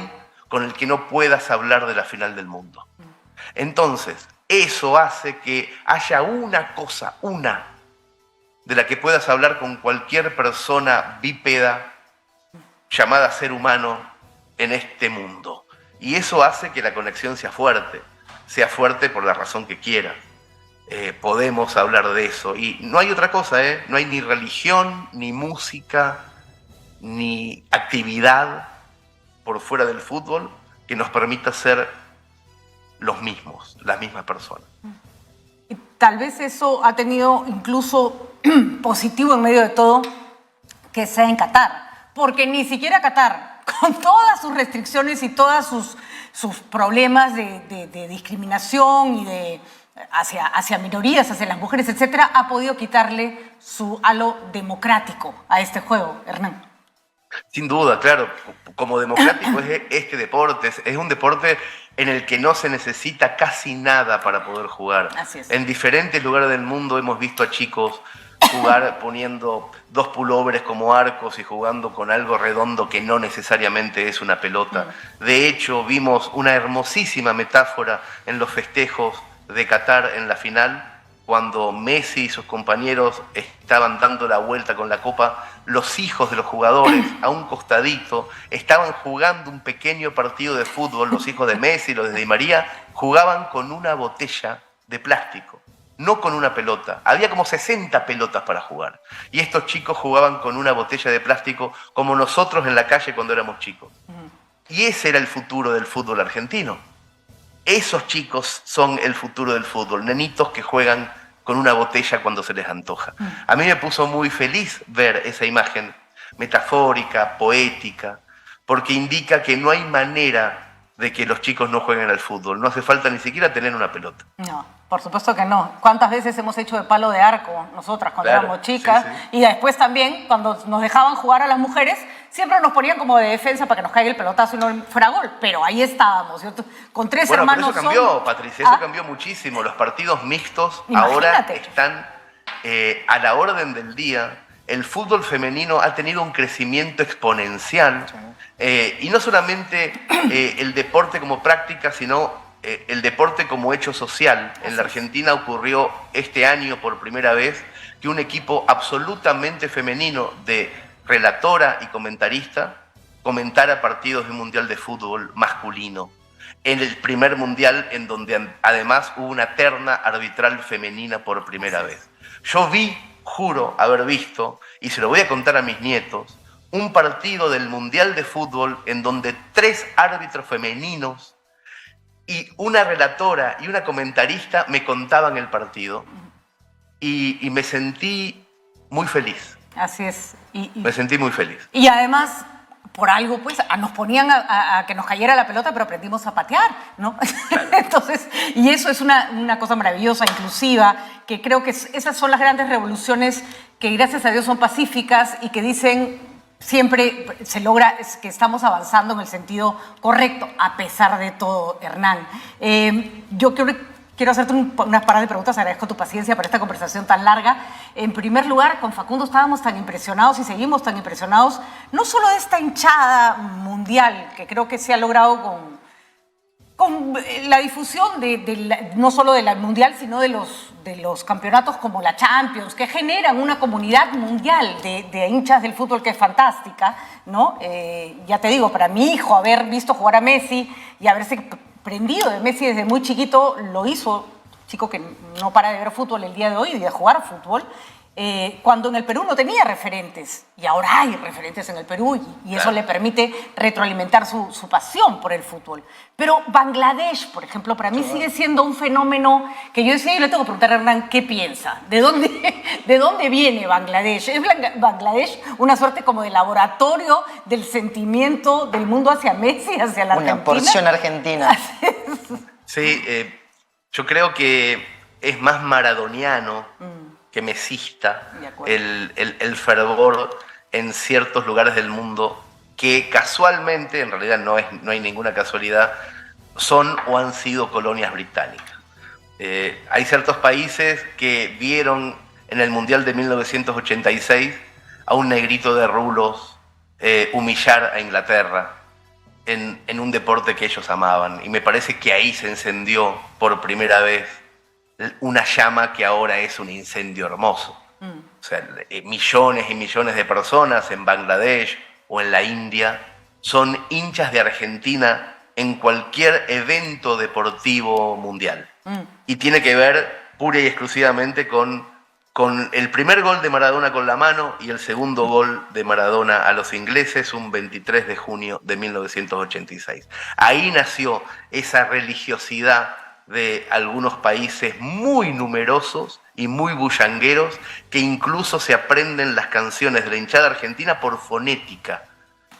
con el que no puedas hablar de la final del mundo. Entonces, eso hace que haya una cosa, de la que puedas hablar con cualquier persona bípeda llamada ser humano en este mundo. Y eso hace que la conexión sea fuerte por la razón que quieras. Podemos hablar de eso. Y no hay otra cosa, no hay ni religión, ni música, ni actividad por fuera del fútbol que nos permita ser los mismos, las mismas personas. Y tal vez eso ha tenido incluso positivo en medio de todo que sea en Qatar, porque ni siquiera Qatar, con todas sus restricciones y todos sus problemas de discriminación y hacia minorías, hacia las mujeres, etcétera, ha podido quitarle su halo democrático a este juego, Hernán. Sin duda, claro, como democrático es este deporte, es un deporte en el que no se necesita casi nada para poder jugar. Así es. En diferentes lugares del mundo hemos visto a chicos jugar poniendo 2 pulóveres como arcos y jugando con algo redondo que no necesariamente es una pelota. De hecho, vimos una hermosísima metáfora en los festejos de Qatar en la final, cuando Messi y sus compañeros estaban dando la vuelta con la copa, los hijos de los jugadores a un costadito estaban jugando un pequeño partido de fútbol. Los hijos de Messi, los de Di María, jugaban con una botella de plástico, no con una pelota. Había como 60 pelotas para jugar. Y estos chicos jugaban con una botella de plástico como nosotros en la calle cuando éramos chicos. Y ese era el futuro del fútbol argentino. Esos chicos son el futuro del fútbol, nenitos que juegan con una botella cuando se les antoja. A mí me puso muy feliz ver esa imagen metafórica, poética, porque indica que no hay manera de que los chicos no jueguen al fútbol. No hace falta ni siquiera tener una pelota. No, por supuesto que no. ¿Cuántas veces hemos hecho de palo de arco nosotras cuando éramos chicas? Sí, sí. Y después también, cuando nos dejaban jugar a las mujeres, siempre nos ponían como de defensa para que nos caiga el pelotazo y no fuera gol. Pero ahí estábamos, ¿cierto? Con 3 hermanos. Pero eso cambió, Patricia, eso cambió muchísimo. Los partidos mixtos ahora están a la orden del día. El fútbol femenino ha tenido un crecimiento exponencial. Y no solamente el deporte como práctica, sino el deporte como hecho social. En la Argentina ocurrió este año por primera vez que un equipo absolutamente femenino de relatora y comentarista comentara partidos de un mundial de fútbol masculino. En el primer mundial en donde además hubo una terna arbitral femenina por primera vez. Yo juro haber visto, y se lo voy a contar a mis nietos, un partido del Mundial de Fútbol en donde 3 árbitros femeninos y una relatora y una comentarista me contaban el partido. Y me sentí muy feliz, Así es. Me sentí muy feliz. Y además, por algo, pues, nos ponían a que nos cayera la pelota, pero aprendimos a patear, ¿no? Claro. Entonces, y eso es una cosa maravillosa, inclusiva, que creo que esas son las grandes revoluciones que, gracias a Dios, son pacíficas y que dicen siempre se logra que estamos avanzando en el sentido correcto, a pesar de todo, Hernán. Yo quiero hacerte unas par de preguntas, agradezco tu paciencia para esta conversación tan larga. En primer lugar, con Facundo estábamos tan impresionados y seguimos tan impresionados, no solo de esta hinchada mundial, que creo que se ha logrado con la difusión no solo del mundial, sino de los campeonatos como la Champions, que generan una comunidad mundial de hinchas del fútbol que es fantástica, ¿no? Ya te digo, para mi hijo haber visto jugar a Messi y haberse prendido de Messi desde muy chiquito, lo hizo, chico que no para de ver fútbol el día de hoy y de jugar fútbol, cuando en el Perú no tenía referentes, y ahora hay referentes en el Perú y eso le permite retroalimentar su pasión por el fútbol. Pero Bangladesh, por ejemplo, para mí sigue siendo un fenómeno que yo decía, y le tengo que preguntar a Hernán, ¿qué piensa? ¿De dónde viene Bangladesh? ¿Es Bangladesh una suerte como de laboratorio del sentimiento del mundo hacia Messi, hacia la Argentina? Una porción argentina. Sí, yo creo que es más maradoniano que mesista el fervor en ciertos lugares del mundo que casualmente, en realidad no hay ninguna casualidad, son o han sido colonias británicas. Hay ciertos países que vieron en el Mundial de 1986 a un negrito de rulos humillar a Inglaterra en un deporte que ellos amaban, y me parece que ahí se encendió por primera vez una llama que ahora es un incendio hermoso. O sea, millones y millones de personas en Bangladesh o en la India son hinchas de Argentina en cualquier evento deportivo mundial. Y tiene que ver pura y exclusivamente con el primer gol de Maradona con la mano y el segundo gol de Maradona a los ingleses un 23 de junio de 1986. Ahí nació esa religiosidad de algunos países muy numerosos y muy bullangueros que incluso se aprenden las canciones de la hinchada argentina por fonética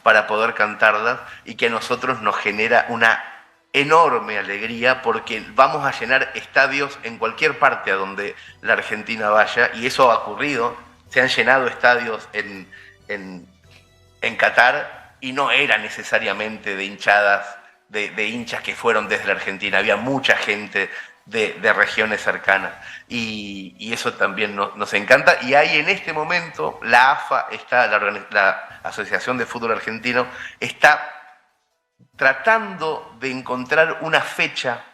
para poder cantarlas, y que a nosotros nos genera una enorme alegría porque vamos a llenar estadios en cualquier parte a donde la Argentina vaya, y eso ha ocurrido. Se han llenado estadios en Qatar y no era necesariamente de hinchadas de hinchas que fueron desde la Argentina, había mucha gente de regiones cercanas, y eso también nos encanta. Y ahí en este momento la AFA, la Asociación de Fútbol Argentino, está tratando de encontrar una fecha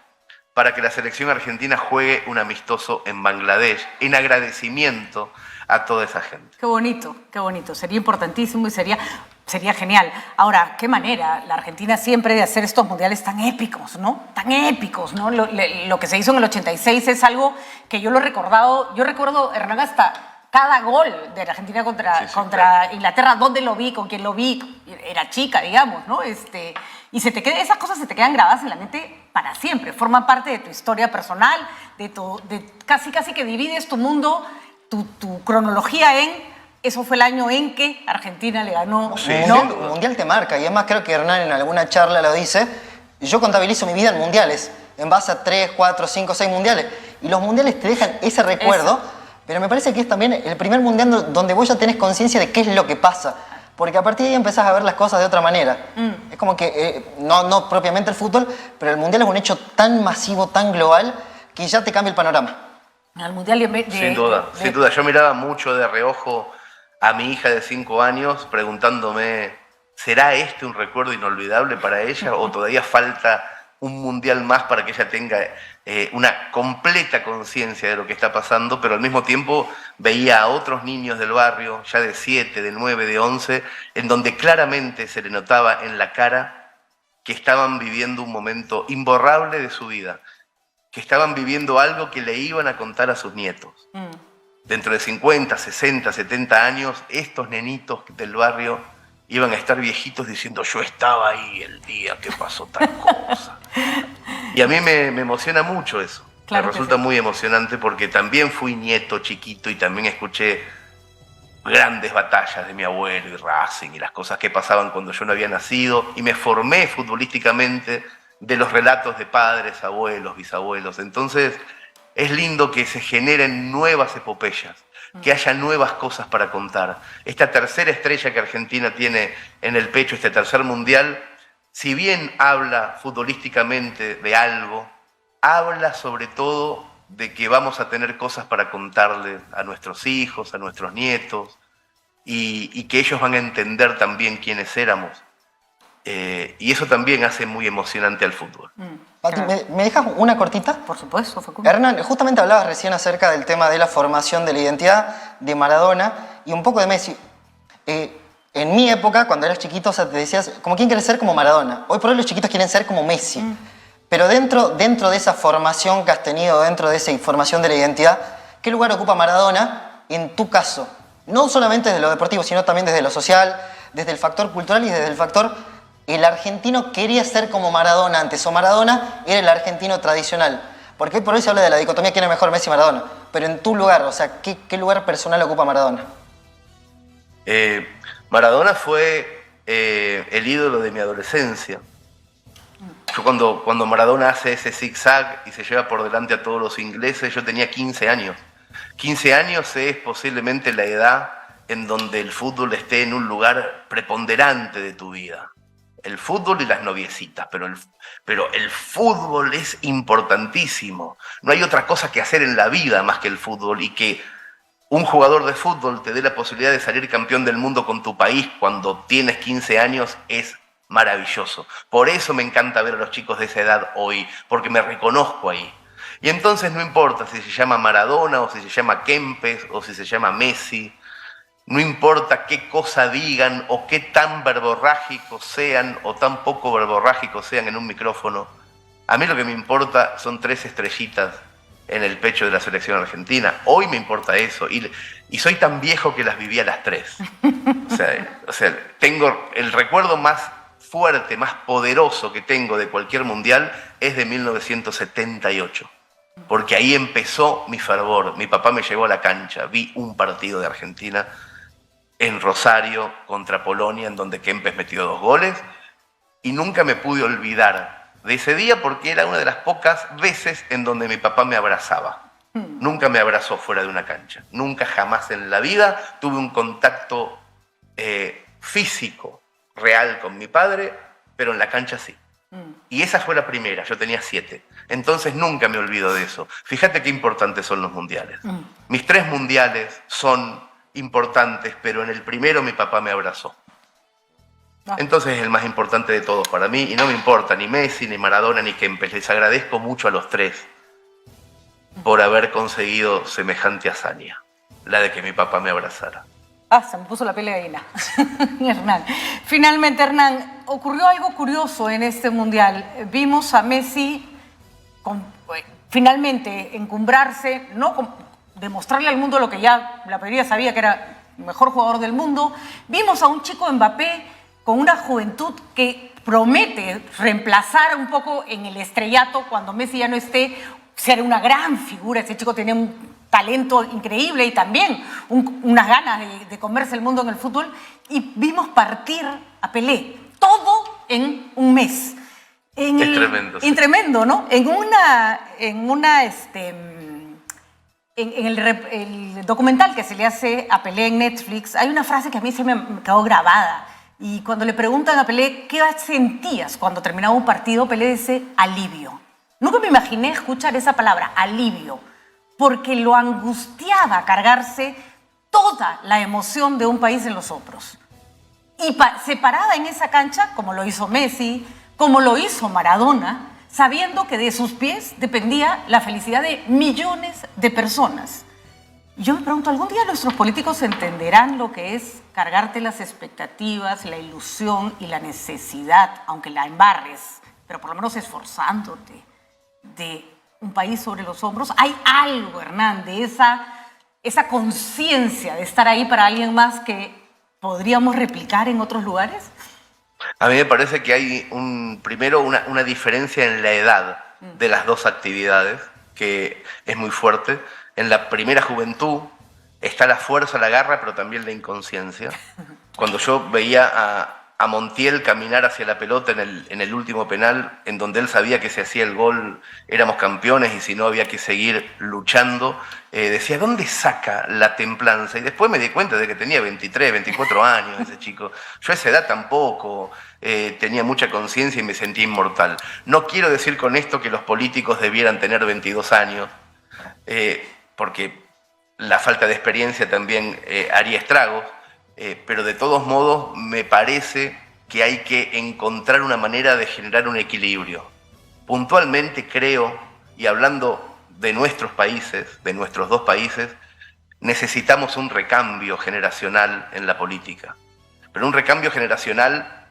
para que la selección argentina juegue un amistoso en Bangladesh, en agradecimiento a toda esa gente. Qué bonito, qué bonito. Sería importantísimo y sería genial. Ahora, qué manera la Argentina siempre de hacer estos mundiales tan épicos, ¿no? Tan épicos, ¿no? Lo que se hizo en el 86 es algo que yo lo he recordado. Yo recuerdo, Hernán, hasta cada gol de la Argentina contra claro. Inglaterra, dónde lo vi, con quién lo vi. Era chica, digamos, ¿no? Y esas cosas se te quedan grabadas en la mente para siempre. Forman parte de tu historia personal, casi que divides tu mundo, tu cronología en... Eso fue el año en que Argentina le ganó. Sí, ¿no? El mundial te marca, y además creo que Hernán en alguna charla lo dice. Yo contabilizo mi vida en mundiales, en base a 3, 4, 5, 6 mundiales. Y los mundiales te dejan ese recuerdo, pero me parece que es también el primer mundial donde vos ya tenés conciencia de qué es lo que pasa. Porque a partir de ahí empezás a ver las cosas de otra manera. Es como que, no propiamente el fútbol, pero el mundial es un hecho tan masivo, tan global, que ya te cambia el panorama. Al mundial sin duda. Yo miraba mucho de reojo a mi hija de 5 años preguntándome, ¿será este un recuerdo inolvidable para ella o todavía falta un mundial más para que ella tenga una completa conciencia de lo que está pasando? Pero al mismo tiempo veía a otros niños del barrio, ya de 7, de 9, de 11, en donde claramente se le notaba en la cara que estaban viviendo un momento imborrable de su vida, que estaban viviendo algo que le iban a contar a sus nietos. Dentro de 50, 60, 70 años, estos nenitos del barrio iban a estar viejitos diciendo, yo estaba ahí el día que pasó tal cosa. Y a mí me emociona mucho eso. Claro, me resulta muy emocionante porque también fui nieto chiquito y también escuché grandes batallas de mi abuelo y Racing y las cosas que pasaban cuando yo no había nacido, y me formé futbolísticamente de los relatos de padres, abuelos, bisabuelos. Entonces es lindo que se generen nuevas epopeyas, que haya nuevas cosas para contar. Esta tercera estrella que Argentina tiene en el pecho, este tercer mundial, si bien habla futbolísticamente de algo, habla sobre todo de que vamos a tener cosas para contarle a nuestros hijos, a nuestros nietos, y que ellos van a entender también quiénes éramos. Y eso también hace muy emocionante al fútbol. Pati, ¿me dejas una cortita? Por supuesto, Facundo. Hernán, justamente hablabas recién acerca del tema de la formación de la identidad de Maradona y un poco de Messi. En mi época, cuando eras chiquito, o sea, te decías, como quién quiere ser como Maradona. Hoy por hoy los chiquitos quieren ser como Messi. Pero dentro de esa formación que has tenido, dentro de esa formación de la identidad, ¿qué lugar ocupa Maradona en tu caso? No solamente desde lo deportivo, sino también desde lo social, desde el factor cultural y desde el factor... El argentino quería ser como Maradona antes, o Maradona era el argentino tradicional. Porque hoy por hoy se habla de la dicotomía quién es mejor, Messi o Maradona. Pero en tu lugar, o sea, ¿qué lugar personal ocupa Maradona? Maradona fue el ídolo de mi adolescencia. Yo cuando Maradona hace ese zigzag y se lleva por delante a todos los ingleses, yo tenía 15 años. 15 años es posiblemente la edad en donde el fútbol esté en un lugar preponderante de tu vida. El fútbol y las noviecitas, pero el fútbol es importantísimo. No hay otra cosa que hacer en la vida más que el fútbol, y que un jugador de fútbol te dé la posibilidad de salir campeón del mundo con tu país cuando tienes 15 años es maravilloso. Por eso me encanta ver a los chicos de esa edad hoy, porque me reconozco ahí. Y entonces no importa si se llama Maradona o si se llama Kempes o si se llama Messi, no importa qué cosa digan o qué tan verborrágicos sean o tan poco verborrágicos sean en un micrófono. A mí lo que me importa son 3 estrellitas en el pecho de la selección argentina. Hoy me importa eso. Y soy tan viejo que las viví a las 3. O sea, tengo el recuerdo más fuerte, más poderoso que tengo de cualquier mundial es de 1978. Porque ahí empezó mi fervor. Mi papá me llevó a la cancha. Vi un partido de Argentina en Rosario contra Polonia, en donde Kempes metió 2 goles, y nunca me pude olvidar de ese día porque era una de las pocas veces en donde mi papá me abrazaba. Nunca me abrazó fuera de una cancha. Nunca, jamás en la vida tuve un contacto físico, real con mi padre, pero en la cancha sí. Y esa fue la primera, yo tenía 7. Entonces nunca me olvido de eso. Fíjate qué importantes son los mundiales. Mis 3 mundiales son importantes, pero en el primero mi papá me abrazó. Entonces es el más importante de todos para mí, y no me importa ni Messi, ni Maradona, ni Kempes. Les agradezco mucho a los 3 por haber conseguido semejante hazaña, la de que mi papá me abrazara. Se me puso la piel de gallina. Hernán. Finalmente, Hernán, ocurrió algo curioso en este mundial. Vimos a Messi finalmente encumbrarse, no demostrarle al mundo lo que ya la mayoría sabía, que era el mejor jugador del mundo. Vimos a un chico Mbappé con una juventud que promete reemplazar un poco en el estrellato cuando Messi ya no esté, ser una gran figura. Ese chico tenía un talento increíble y también unas ganas de comerse el mundo en el fútbol. Y vimos partir a Pelé, todo en un mes. Es tremendo. Sí. Tremendo, ¿no? En el documental que se le hace a Pelé en Netflix, hay una frase que a mí se me quedó grabada. Y cuando le preguntan a Pelé, ¿qué sentías cuando terminaba un partido? Pelé dice, alivio. Nunca me imaginé escuchar esa palabra, alivio, porque lo angustiaba cargarse toda la emoción de un país en los hombros. Y se paraba en esa cancha, como lo hizo Messi, como lo hizo Maradona, sabiendo que de sus pies dependía la felicidad de millones de personas. Yo me pregunto, ¿algún día nuestros políticos entenderán lo que es cargarte las expectativas, la ilusión y la necesidad, aunque la embarres, pero por lo menos esforzándote, de un país sobre los hombros? ¿Hay algo, Hernán, de esa conciencia de estar ahí para alguien más que podríamos replicar en otros lugares? A mí me parece que hay primero una diferencia en la edad de las dos actividades, que es muy fuerte. En la primera juventud, está la fuerza, la garra, pero también la inconsciencia. Cuando yo veía a Montiel caminar hacia la pelota en el último penal, en donde él sabía que si hacía el gol éramos campeones y si no había que seguir luchando, decía, ¿dónde saca la templanza? Y después me di cuenta de que tenía 23, 24 años ese chico. Yo a esa edad tampoco tenía mucha conciencia y me sentía inmortal. No quiero decir con esto que los políticos debieran tener 22 años, porque la falta de experiencia también haría estragos, pero de todos modos me parece que hay que encontrar una manera de generar un equilibrio. Puntualmente creo, y hablando de nuestros países, de nuestros dos países, necesitamos un recambio generacional en la política, pero un recambio generacional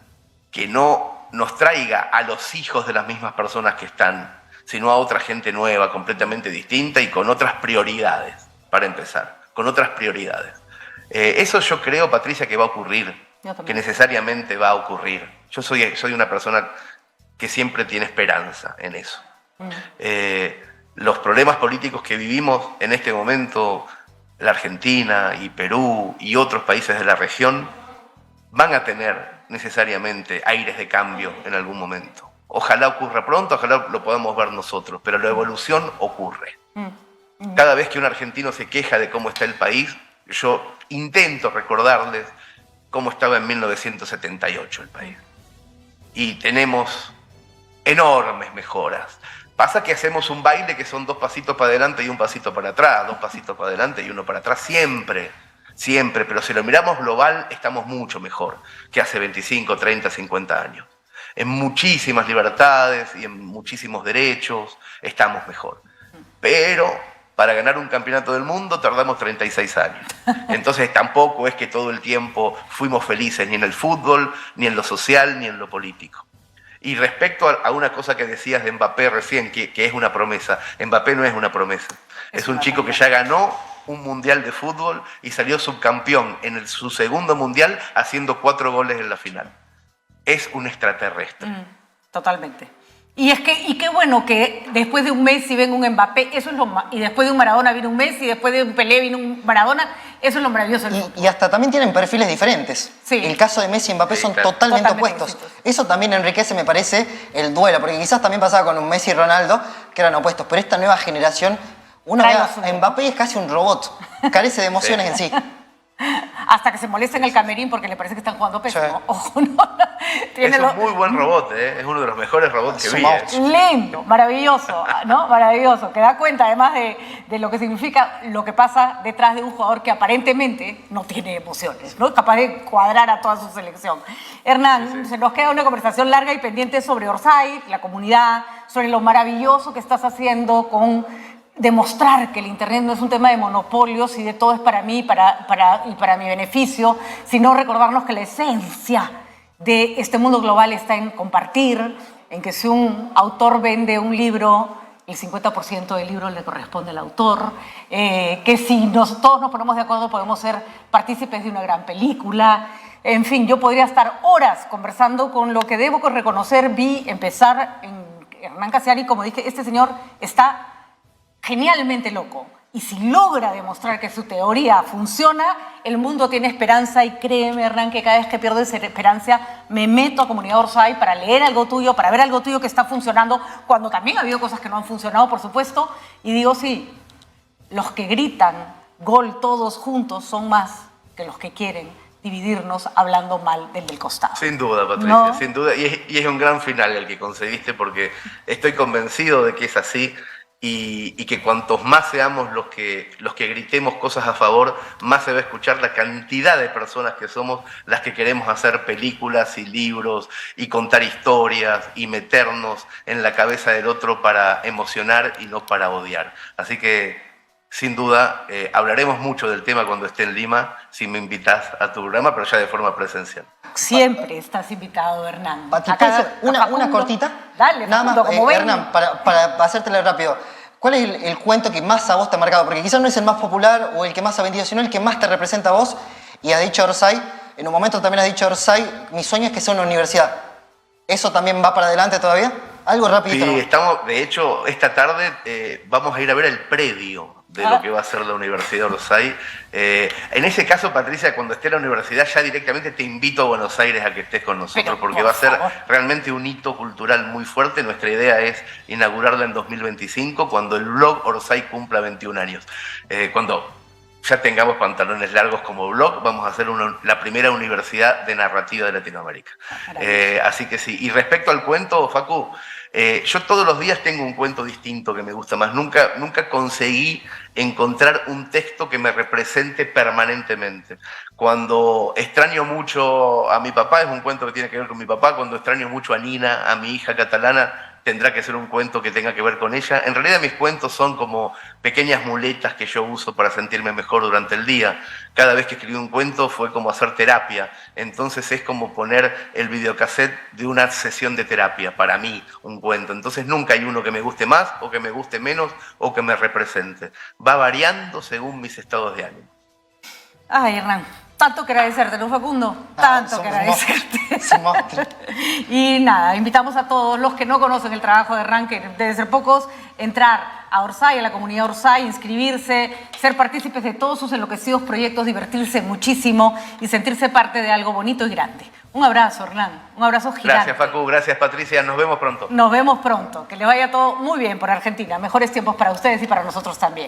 que no nos traiga a los hijos de las mismas personas que están, sino a otra gente nueva, completamente distinta y con otras prioridades, para empezar, con otras prioridades. Eso yo creo, Patricia, que va a ocurrir, que necesariamente va a ocurrir. Yo soy una persona que siempre tiene esperanza en eso. Los problemas políticos que vivimos en este momento, la Argentina y Perú y otros países de la región, van a tener necesariamente aires de cambio en algún momento. Ojalá ocurra pronto, ojalá lo podamos ver nosotros, pero la evolución ocurre. Cada vez que un argentino se queja de cómo está el país, yo intento recordarles cómo estaba en 1978 el país. Y tenemos enormes mejoras. Pasa que hacemos un baile que son 2 pasitos para adelante y 1 pasito para atrás, 2 pasitos para adelante y 1 para atrás, siempre, siempre. Pero si lo miramos global, estamos mucho mejor que hace 25, 30, 50 años. En muchísimas libertades y en muchísimos derechos estamos mejor. Pero para ganar un campeonato del mundo tardamos 36 años. Entonces tampoco es que todo el tiempo fuimos felices, ni en el fútbol, ni en lo social, ni en lo político. Y respecto a una cosa que decías de Mbappé recién, que es una promesa, Mbappé no es una promesa. Es un chico que ya ganó un mundial de fútbol y salió subcampeón en su segundo mundial haciendo 4 goles en la final. Es un extraterrestre. Totalmente. Y qué bueno que después de un Messi venga un Mbappé, eso es y después de un Maradona viene un Messi, y después de un Pelé viene un Maradona, eso es lo maravilloso del fútbol. Y hasta también tienen perfiles diferentes. Sí. El caso de Messi y Mbappé son totalmente opuestos. Distintos. Eso también enriquece, me parece, el duelo, porque quizás también pasaba con un Messi y Ronaldo, que eran opuestos, pero esta nueva generación, uno ve a Mbappé y es casi un robot, carece de emociones en sí. Hasta que se molesta en el camerín porque le parece que están jugando pésimo. Sí. Ojo, no. Es un muy buen robot, ¿eh? Es uno de los mejores robots que vi. Lindo, maravilloso, ¿no? Maravilloso. Que da cuenta además de lo que significa lo que pasa detrás de un jugador que aparentemente no tiene emociones, ¿no? Capaz de cuadrar a toda su selección. Hernán, se nos queda una conversación larga y pendiente sobre Orsay, la comunidad, sobre lo maravilloso que estás haciendo con demostrar que el Internet no es un tema de monopolios y de todo es para mí y para mi beneficio, sino recordarnos que la esencia de este mundo global está en compartir, en que si un autor vende un libro, el 50% del libro le corresponde al autor, que si todos nos ponemos de acuerdo podemos ser partícipes de una gran película. En fin, yo podría estar horas conversando con lo que debo reconocer, vi empezar en Hernán Cassiari, como dije, este señor está genialmente loco. Y si logra demostrar que su teoría funciona, el mundo tiene esperanza. Y créeme, Hernán, que cada vez que pierdo esa esperanza, me meto a Comunidad Orsay para leer algo tuyo, para ver algo tuyo que está funcionando, cuando también ha habido cosas que no han funcionado, por supuesto. Y digo, sí, los que gritan gol todos juntos son más que los que quieren dividirnos hablando mal del costado. Sin duda, Patricia, ¿no? Sin duda. Y es un gran final el que conseguiste, porque estoy convencido de que es así. Y que cuantos más seamos los que gritemos cosas a favor, más se va a escuchar la cantidad de personas que somos las que queremos hacer películas y libros y contar historias y meternos en la cabeza del otro para emocionar y no para odiar. Así que, sin duda, hablaremos mucho del tema cuando esté en Lima, si me invitas a tu programa, pero ya de forma presencial. Siempre estás invitado, Hernán. Una cortita. Dale, nada más, Hernán, para hacértela rápido. ¿Cuál es el cuento que más a vos te ha marcado? Porque quizás no es el más popular o el que más ha vendido, sino el que más te representa a vos. Y ha dicho Orsay, en un momento también has dicho Orsay, mi sueño es que sea una universidad. ¿Eso también va para adelante todavía? Algo rapidito. Sí, estamos, de hecho, esta tarde vamos a ir a ver el predio de lo que va a ser la Universidad Orsay. En ese caso, Patricia, cuando esté en la universidad, ya directamente te invito a Buenos Aires a que estés con nosotros, Pero, porque por va a ser favor. realmente un hito cultural muy fuerte. Nuestra idea es inaugurarla en 2025, cuando el blog Orsay cumpla 21 años. Cuando ya tengamos pantalones largos como blog, vamos a hacer la primera universidad de narrativa de Latinoamérica. Así que sí. Y respecto al cuento, Facu, yo todos los días tengo un cuento distinto que me gusta más. Nunca conseguí encontrar un texto que me represente permanentemente. Cuando extraño mucho a mi papá, es un cuento que tiene que ver con mi papá. Cuando extraño mucho a Nina, a mi hija catalana, tendrá que ser un cuento que tenga que ver con ella. En realidad mis cuentos son como pequeñas muletas que yo uso para sentirme mejor durante el día. Cada vez que escribí un cuento fue como hacer terapia. Entonces es como poner el videocassette de una sesión de terapia, para mí, un cuento. Entonces nunca hay uno que me guste más o que me guste menos o que me represente. Va variando según mis estados de ánimo. Ay, Hernán, tanto que agradecerte, ¿no, Facundo? Tanto que agradecerte. Somos Y nada, invitamos a todos los que no conocen el trabajo de Hernán, que debe ser pocos, entrar a Orsay, a la comunidad Orsay, inscribirse, ser partícipes de todos sus enloquecidos proyectos, divertirse muchísimo y sentirse parte de algo bonito y grande. Un abrazo, Hernán, un abrazo gigante. Gracias, Facu, gracias, Patricia, nos vemos pronto. Nos vemos pronto, que le vaya todo muy bien por Argentina. Mejores tiempos para ustedes y para nosotros también.